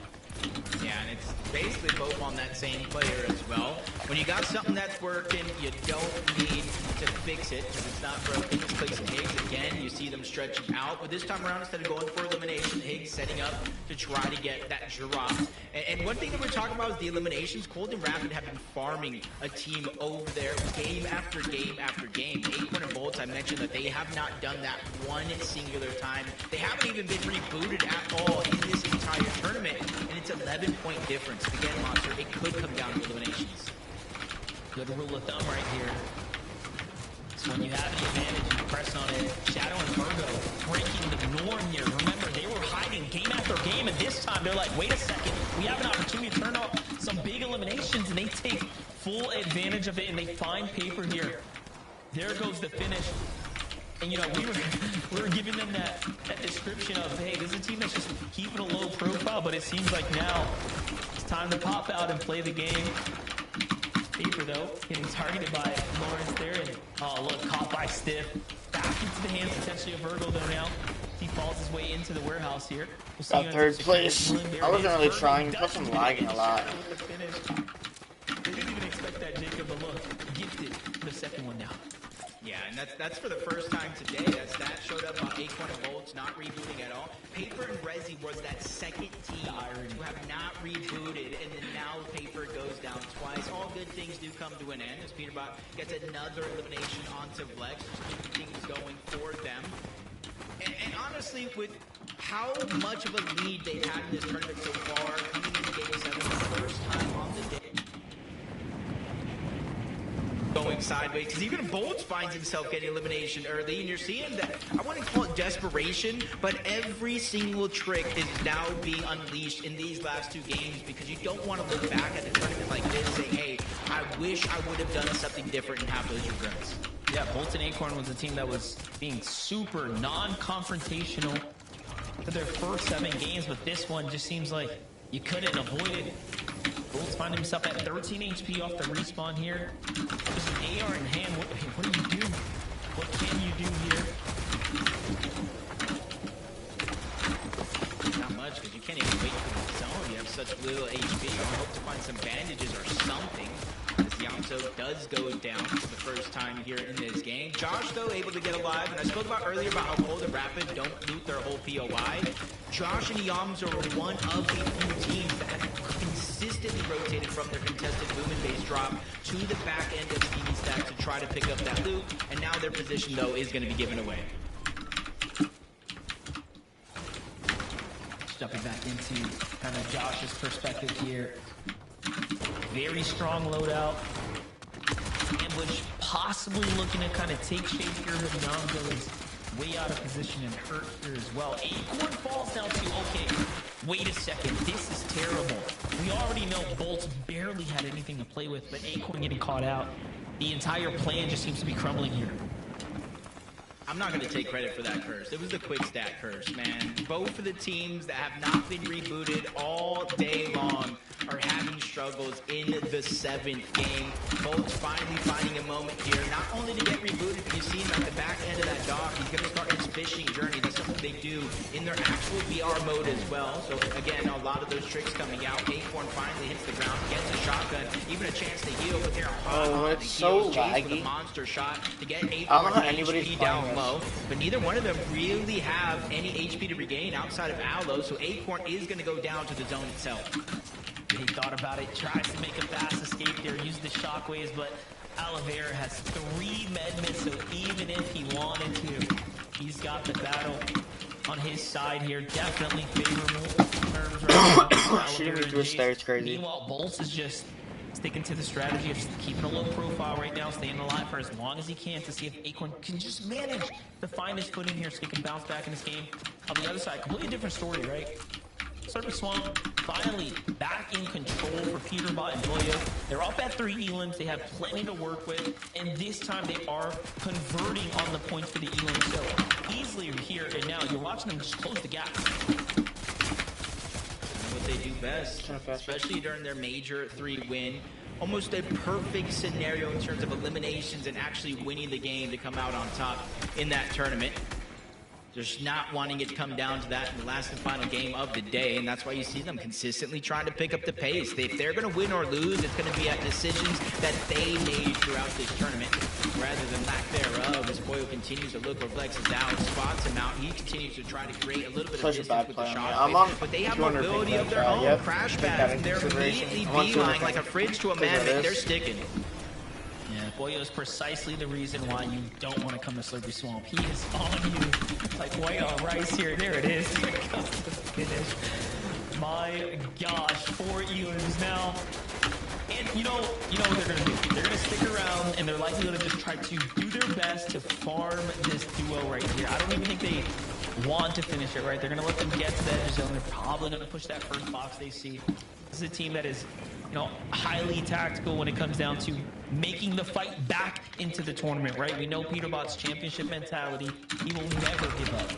Yeah, and it's basically both on that same player as well. When you got something that's working, you don't need to fix it, because it's not broken. It's Clicks and Higgs again. You see them stretching out, but this time around, instead of going for elimination, Higgs setting up to try to get that drop. And one thing that we're talking about is the eliminations. Cold and Rapid have been farming a team over there game after game after game. Acorn and Bolts, I mentioned that they have not done that one singular time. They haven't even been rebooted at all in this entire tournament, and it's 11-point difference. Again, Monster, it could come down to eliminations. Good rule of thumb right here. So when you have the advantage, you press on it. Shadow and Virgo breaking the norm here. Remember, they were hiding game after game, and this time they're like, wait a second, we have an opportunity to turn up some big eliminations, and they take full advantage of it, and they find Paper here. There goes the finish. And you know, we were giving them that description of, hey, this is a team that's just keeping a low profile, but it seems like now it's time to pop out and play the game. Paper though, getting targeted by Lawrence there, and oh look, caught by Stiff. Back into the hands potentially of Virgo though now. He falls his way into the warehouse here. We'll see Got third place. I wasn't really trying, plus I'm lagging a lot. They didn't even expect that, Jacob, but look, gifted the second one down. Yeah, and that's for the first time today. That stat showed up on Acorn and Bolts, not rebooting at all. Paper and Resi was that second team who have not rebooted, and then now Paper goes down twice. All good things do come to an end as Peterbot gets another elimination onto Flex, just keeping things going for them. And honestly, with how much of a lead they've had in this tournament so far, coming into Game 7 the first time on the day, going sideways, because even Bolts finds himself getting elimination early, and you're seeing that, I wouldn't call it desperation, but every single trick is now being unleashed in these last 2 games, because you don't want to look back at a tournament like this saying, hey, I wish I would have done something different and have those regrets. Yeah, Bolts and Acorn was a team that was being super non-confrontational for their first 7 games, but this one just seems like you couldn't avoid it. Bolt's finding himself at 13 HP off the respawn here. Just an AR in hand. What do you do? What can you do here? Not much, because you can't even wait for the zone. You have such little HP. I hope to find some bandages or something. As Yamso does go down for the first time here in this game. Josh, though, able to get alive. And I spoke about earlier about how Cold and Rapid don't loot their whole POI. Josh and Yamso are one of the few teams that have consistently rotated from their contested movement base drop to the back end of Steamy Stack to try to pick up that loot. And now their position, though, is going to be given away. Jumping back into kind of Josh's perspective here. Very strong loadout. Ambush possibly looking to kind of take shape here. Yamso is way out of position and hurt here as well. Acorn falls now too. Okay, wait a second. This is terrible. We already know Bolts barely had anything to play with, but Acorn getting caught out. The entire plan just seems to be crumbling here. I'm not going to take credit for that curse. It was the quick stat curse, man. Both of the teams that have not been rebooted all day long are having struggles in the 7th game. Both finally finding a moment here, not only to get rebooted, but you see him at the back end of that dock. He's going to start his fishing journey. That's something they do in their actual VR mode as well. So again, a lot of those tricks coming out. Acorn finally hits the ground, gets a shotgun, even a chance to heal, but they're hot on it's the so heels. Chase with a laggy. monster shot to get I don't Acorn know how anybody's HP playing down this. low, but neither one of them really have any HP to regain outside of Aloe, so Acorn is going to go down to the zone itself. He thought about it, tries to make a fast escape there, use the shockwaves, but Oliveira has 3 medmits, so even if he wanted to, he's got the battle on his side here. Definitely favorable terms right now. Shooting me through a stair is crazy. Meanwhile, Bolts is just sticking to the strategy of keeping a low profile right now, staying alive for as long as he can to see if Acorn can just manage to find his footing here so he can bounce back in this game. On the other side, completely different story, right? Slurpy Swamp finally back in control for Peterbot and Boyo. They're up at 3 elims. They have plenty to work with. And this time they are converting on the points for the elims. So easily here and now, you're watching them just close the gap. What they do best, especially during their major 3 win. Almost a perfect scenario in terms of eliminations and actually winning the game to come out on top in that tournament. Just not wanting it to come down to that in the last and final game of the day, and that's why you see them consistently trying to pick up the pace. If they're going to win or lose, it's going to be at decisions that they made throughout this tournament, rather than lack thereof. As Boyle continues to look where Flex is out, spots him out, he continues to try to create a little bit of distance with the shot. But they have mobility of their own. Crash pads, and they're immediately beeline like a fridge to a magnet. They're sticking. Yeah, Boyo is precisely the reason why you don't want to come to Slurpy Swamp. He is on you like white on rice here. There it is. Here it comes to the finish. My gosh, 4 elims now. And you know what they're going to do. They're going to stick around, and they're likely going to just try to do their best to farm this duo right here. I don't even think they want to finish it, right? They're going to let them get to the edge zone. They're probably going to push that first box they see. This is a team that is, highly tactical when it comes down to making the fight back into the tournament, right? We know Peterbot's championship mentality. He will never give up.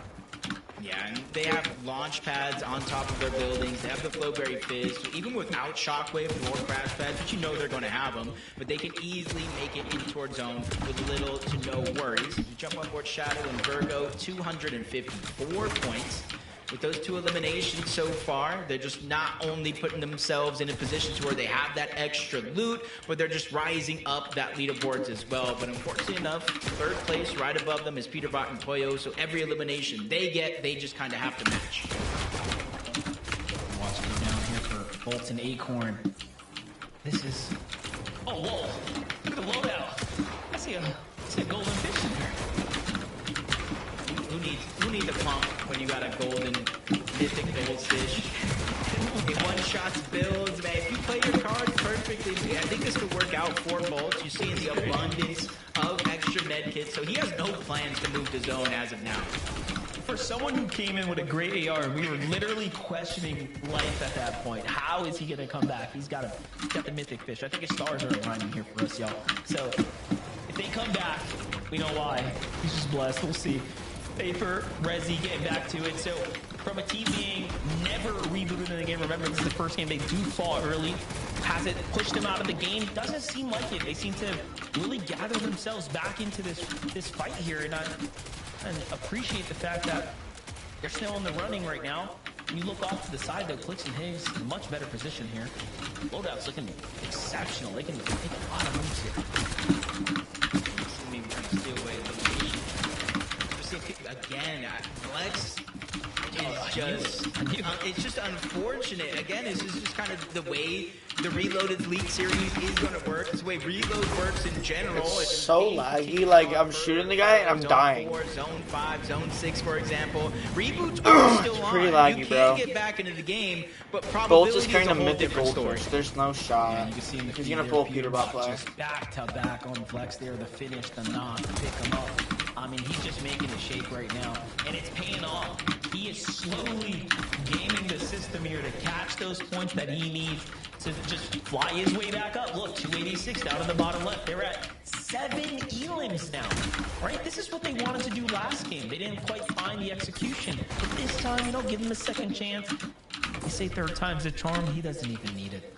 Yeah, and they have launch pads on top of their buildings. They have the Flowberry Fizz. So even without Shockwave or Crash Pads, which they're going to have them, but they can easily make it in towards zone with little to no worries. You jump on board Shadow and Virgo, 254 points. With those 2 eliminations so far, they're just not only putting themselves in a position to where they have that extra loot, but they're just rising up that leaderboards as well. But unfortunately enough, 3rd place right above them is Peterbot and Poyo, so every elimination they get, they just kind of have to match. Watching it down here for Bolt and Acorn. This is... Oh, whoa! Look at the loadout! I see a golden fish in there. Who needs a pump when you got a golden mythic goldfish? It one-shots builds, man. If you play your cards perfectly, I think this could work out for Bolts. You see the abundance of extra med kits, so he has no plans to move to zone as of now. For someone who came in with a great AR, we were literally questioning life at that point. How is he going to come back? He's got the mythic fish. I think his stars are aligning here for us, y'all. So if they come back, we know why. He's just blessed. We'll see. Paper, Resi getting back to it. So from a team being never rebooted in the game, remember this is the first game, they do fall early. Has it pushed them out of the game? Doesn't seem like it. They seem to really gather themselves back into this fight here, and I appreciate the fact that they're still in the running right now. When you look off to the side, though, Clicks and Higgs in a much better position here. Loadout's looking exceptional. They can make a lot of moves here. Maybe trying to steal away the again, Flex is just, it's just unfortunate. Again, this is just kind of the way the Reloaded League series is going to work. It's the way Reload works in general. It's so laggy. Like, I'm shooting the guy and I'm dying. Zone 4, Zone 5, Zone 6, for example. Reboots are still on. Pretty laggy, you bro. can get back into the game, but Bolts probability is carrying is a a whole mythic different story. goldfish. There's no shot. You can see in the He's feed gonna there, pull Peter Bot play. just back to back on Flex there, the finish, the knock, pick him up. I mean, he's just making a shake right now, and it's paying off. He is slowly gaming the system here to catch those points that he needs to just fly his way back up. Look, 286 down in the bottom left. They're at 7 elims now, right? This is what they wanted to do last game. They didn't quite find the execution. But this time, you know, give him a second chance. They say third time's a charm. He doesn't even need it.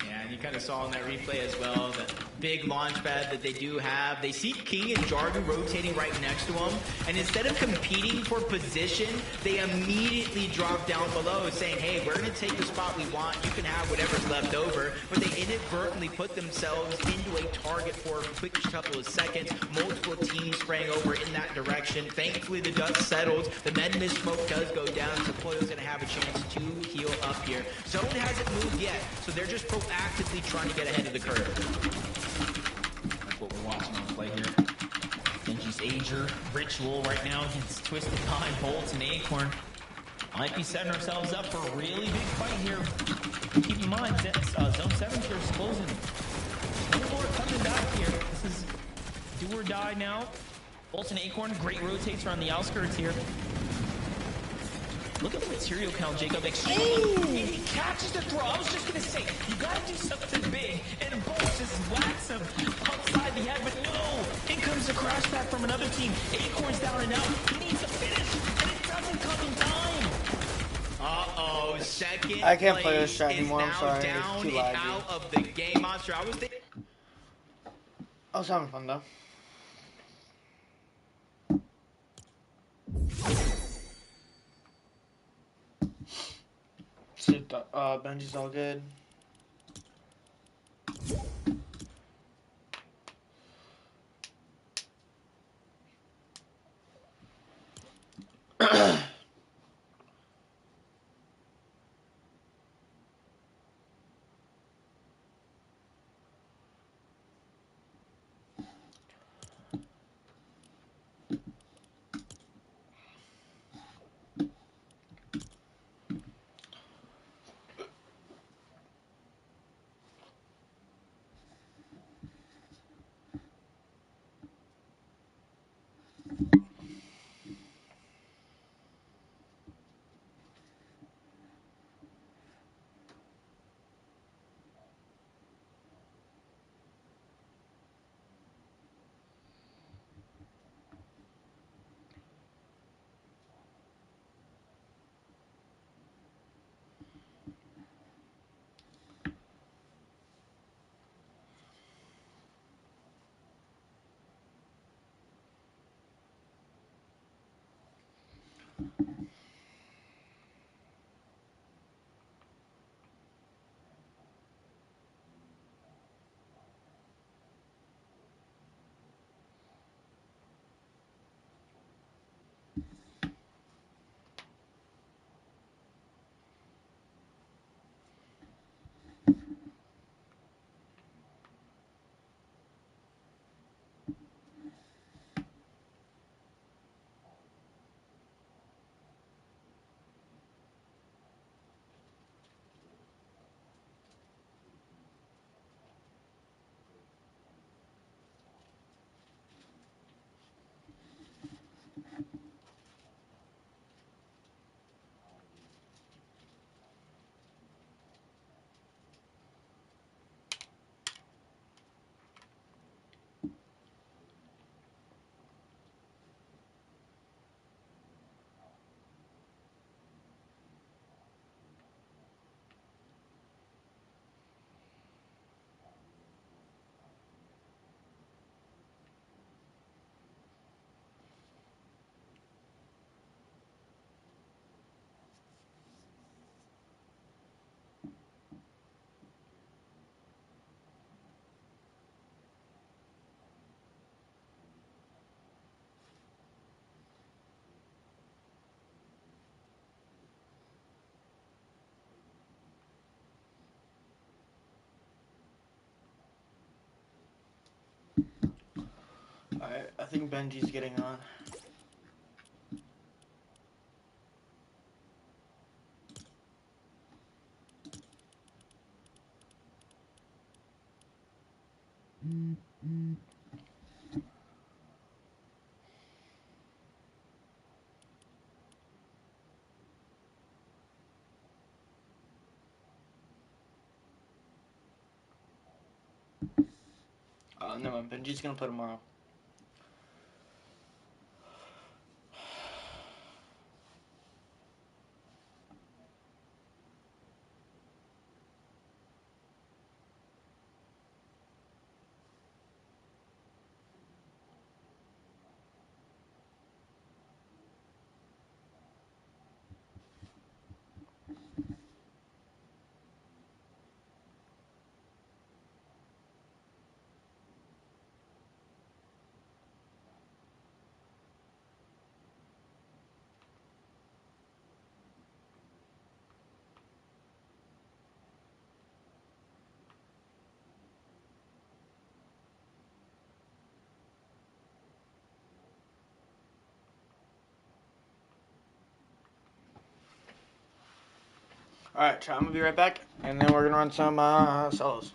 Yeah, and you kind of saw in that replay as well, the big launch pad that they do have. They see King and Jardu rotating right next to him, and instead of competing for position, they immediately drop down below saying, hey, we're going to take the spot we want. You can have whatever's left over. But they inadvertently put themselves into a target for a quick couple of seconds. Multiple teams spraying over in that direction. Thankfully, the dust settles. The med mist smoke does go down, so Poyo's going to have a chance to heal up here. Zone hasn't moved yet, so they're just proactively trying to get ahead of the curve. That's what we're watching on play here. Genji's Ager, Ritual right now against Twisted Pine, Bolts, and Acorn. Might be setting ourselves up for a really big fight here. Keep in mind, Zone 7 here is closing. No more coming back here. This is do or die now. Bolts and Acorn, great rotates around the outskirts here. Look at the material count, Jacob. Extremely. He catches the throw. I was just going to say, you got to do something big. And Bolts just whacks him upside the head. But no, in comes the crash back from another team. Acorn's down and out. He needs to finish, and it doesn't come in time. Uh-oh, second I can't play place this shot is anymore, I'm now sorry, it's down too and laggy. out of the game. Monster, I was thinking... I was having fun though. Benji's all good. Alright, I think Benji's getting on. No, Benji's gonna play tomorrow. Alright, chat, I'm gonna be right back, and then we're gonna run some solos.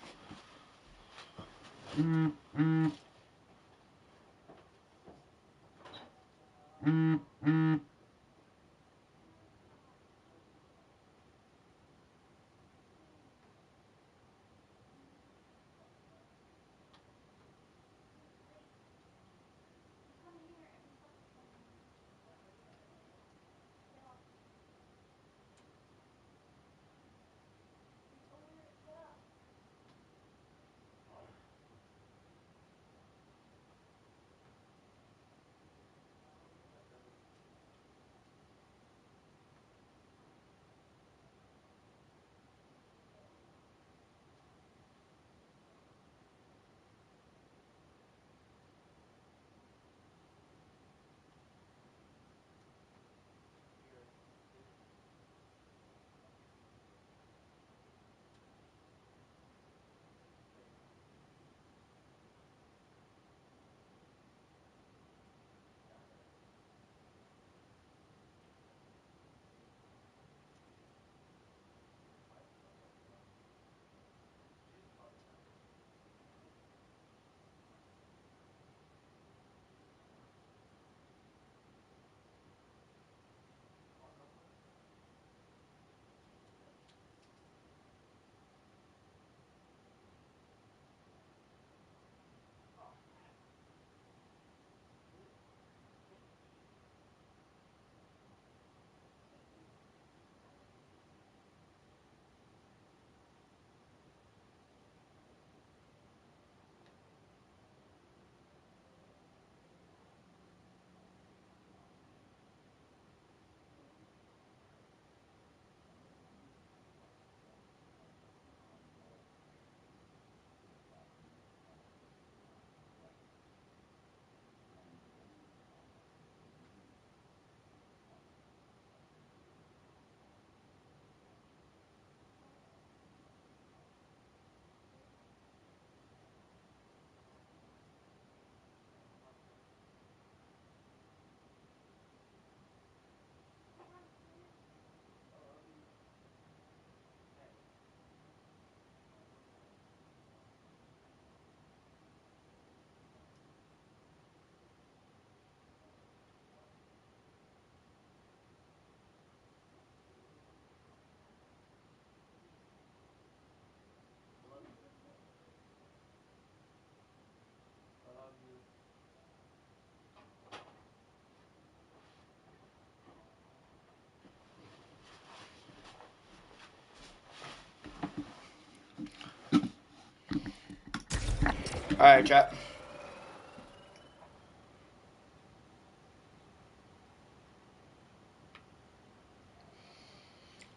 Alright, chat.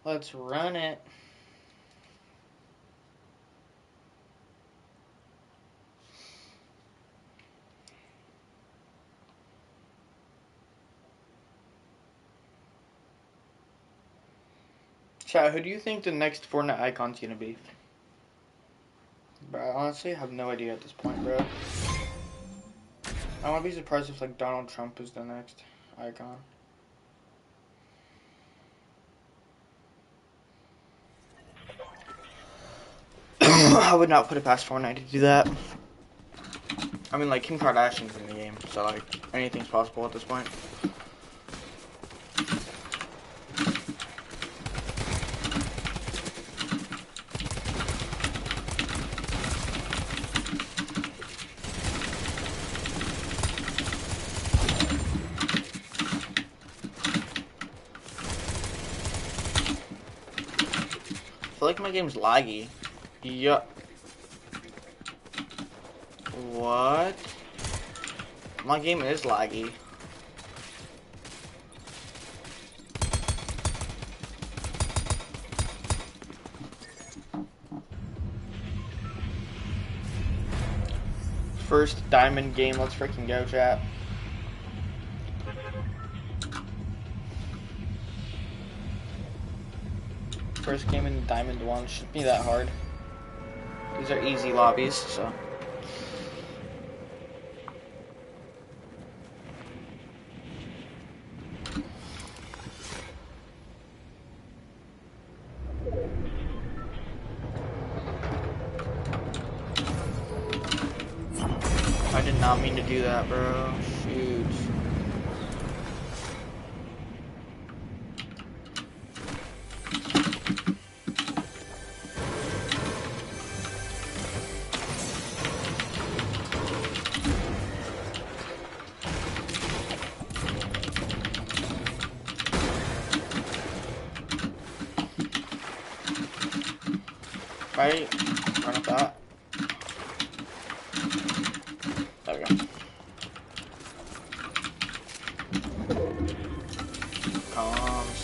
Let's run it. Chat, who do you think the next Fortnite icon's gonna be? Bro, I honestly have no idea at this point, bro. I won't be surprised if like Donald Trump is the next icon. I would not put it past Fortnite to do that. I mean, like, Kim Kardashian's in the game, so, like, anything's possible at this point. I feel like my game's laggy. Yup. What? My game is laggy. First diamond game, let's freaking go, chat. First game in Diamond 1 shouldn't be that hard. These are easy lobbies, so. I did not mean to do that, bro. Shoot. Right? Run up that. There we go. Comms.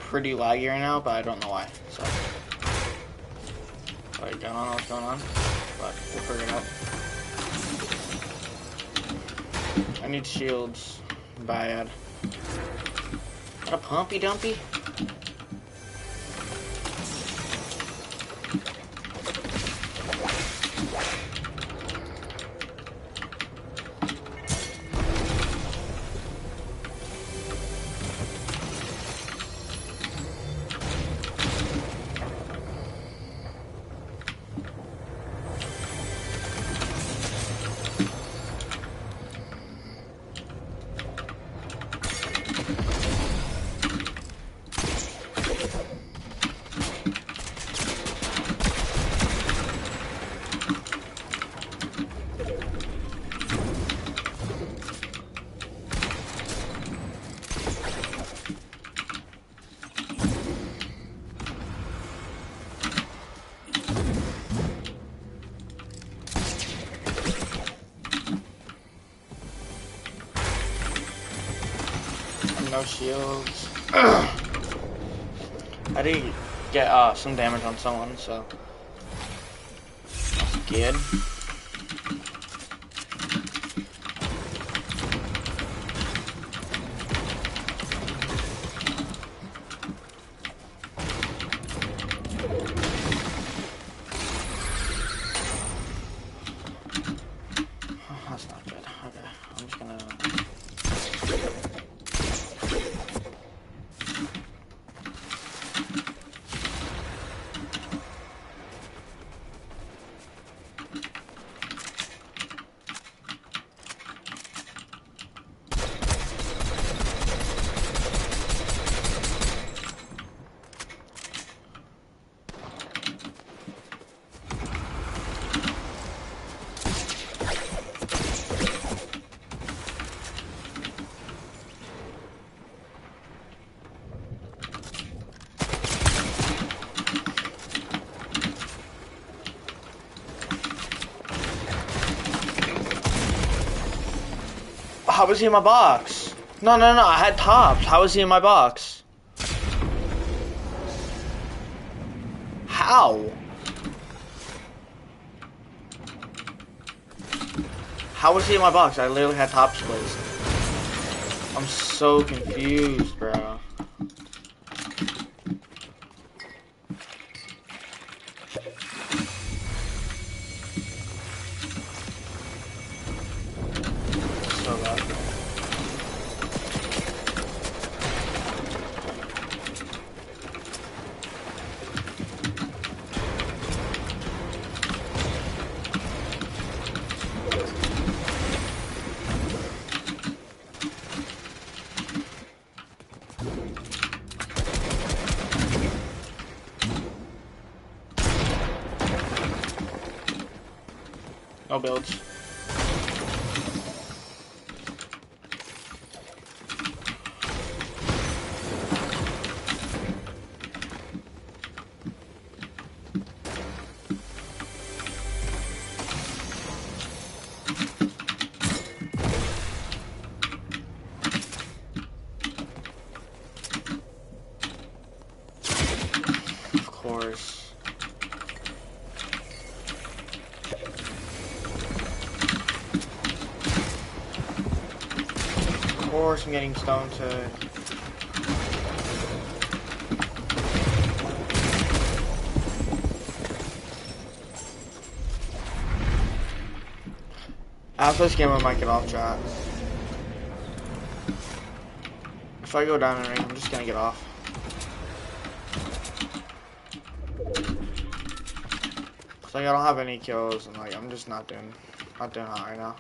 Pretty laggy right now, but I don't know why. So, I don't know what's going on, but we'll figure it out. I need shields. Bad. Got a pumpy dumpy? No shields. I did get some damage on someone, so that's good. That's not good. Okay, I'm just gonna. How was he in my box? No, I had tops. How was he in my box? How? How was he in my box? I literally had tops placed. I'm so confused, bro. So bad. No builds. Of course. Of course I'm getting stoned to... After this game I might get off chat. If I go down in rank, I'm just gonna get off. Cause like I don't have any kills and like I'm just not doing hot right now.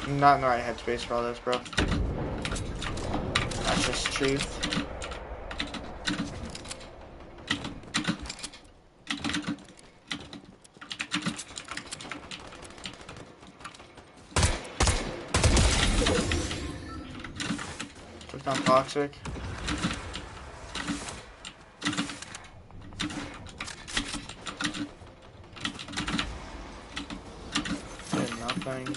I'm not in the right headspace for all this, bro. That's just truth. Took down Toxic. Did nothing.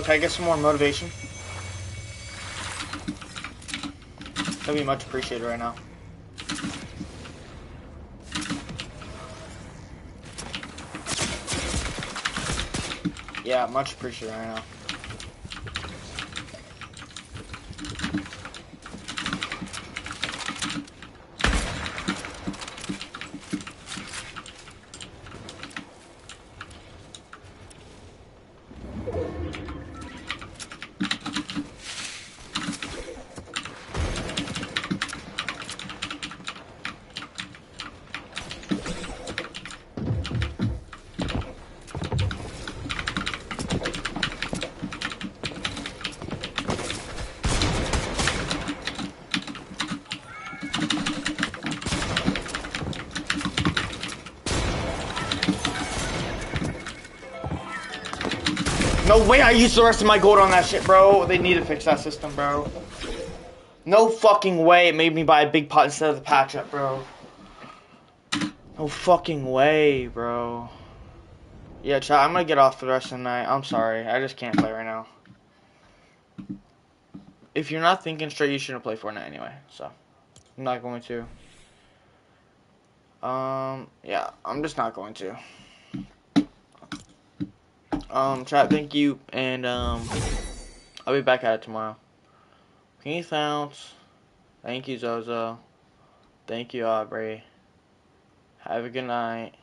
Can I get some more motivation? That'd be much appreciated right now. Yeah, much appreciated right now. No way I used the rest of my gold on that shit, bro. They need to fix that system, bro. No fucking way it made me buy a big pot instead of the patch up, bro. No fucking way, bro. Yeah, chat, I'm gonna get off for the rest of the night. I'm sorry. I just can't play right now. if you're not thinking straight, you shouldn't play Fortnite anyway. So I'm not going to. Yeah, I'm just not going to. Chat, thank you, and I'll be back at it tomorrow. Peace out. Thank you, Zozo. Thank you, Aubrey. Have a good night.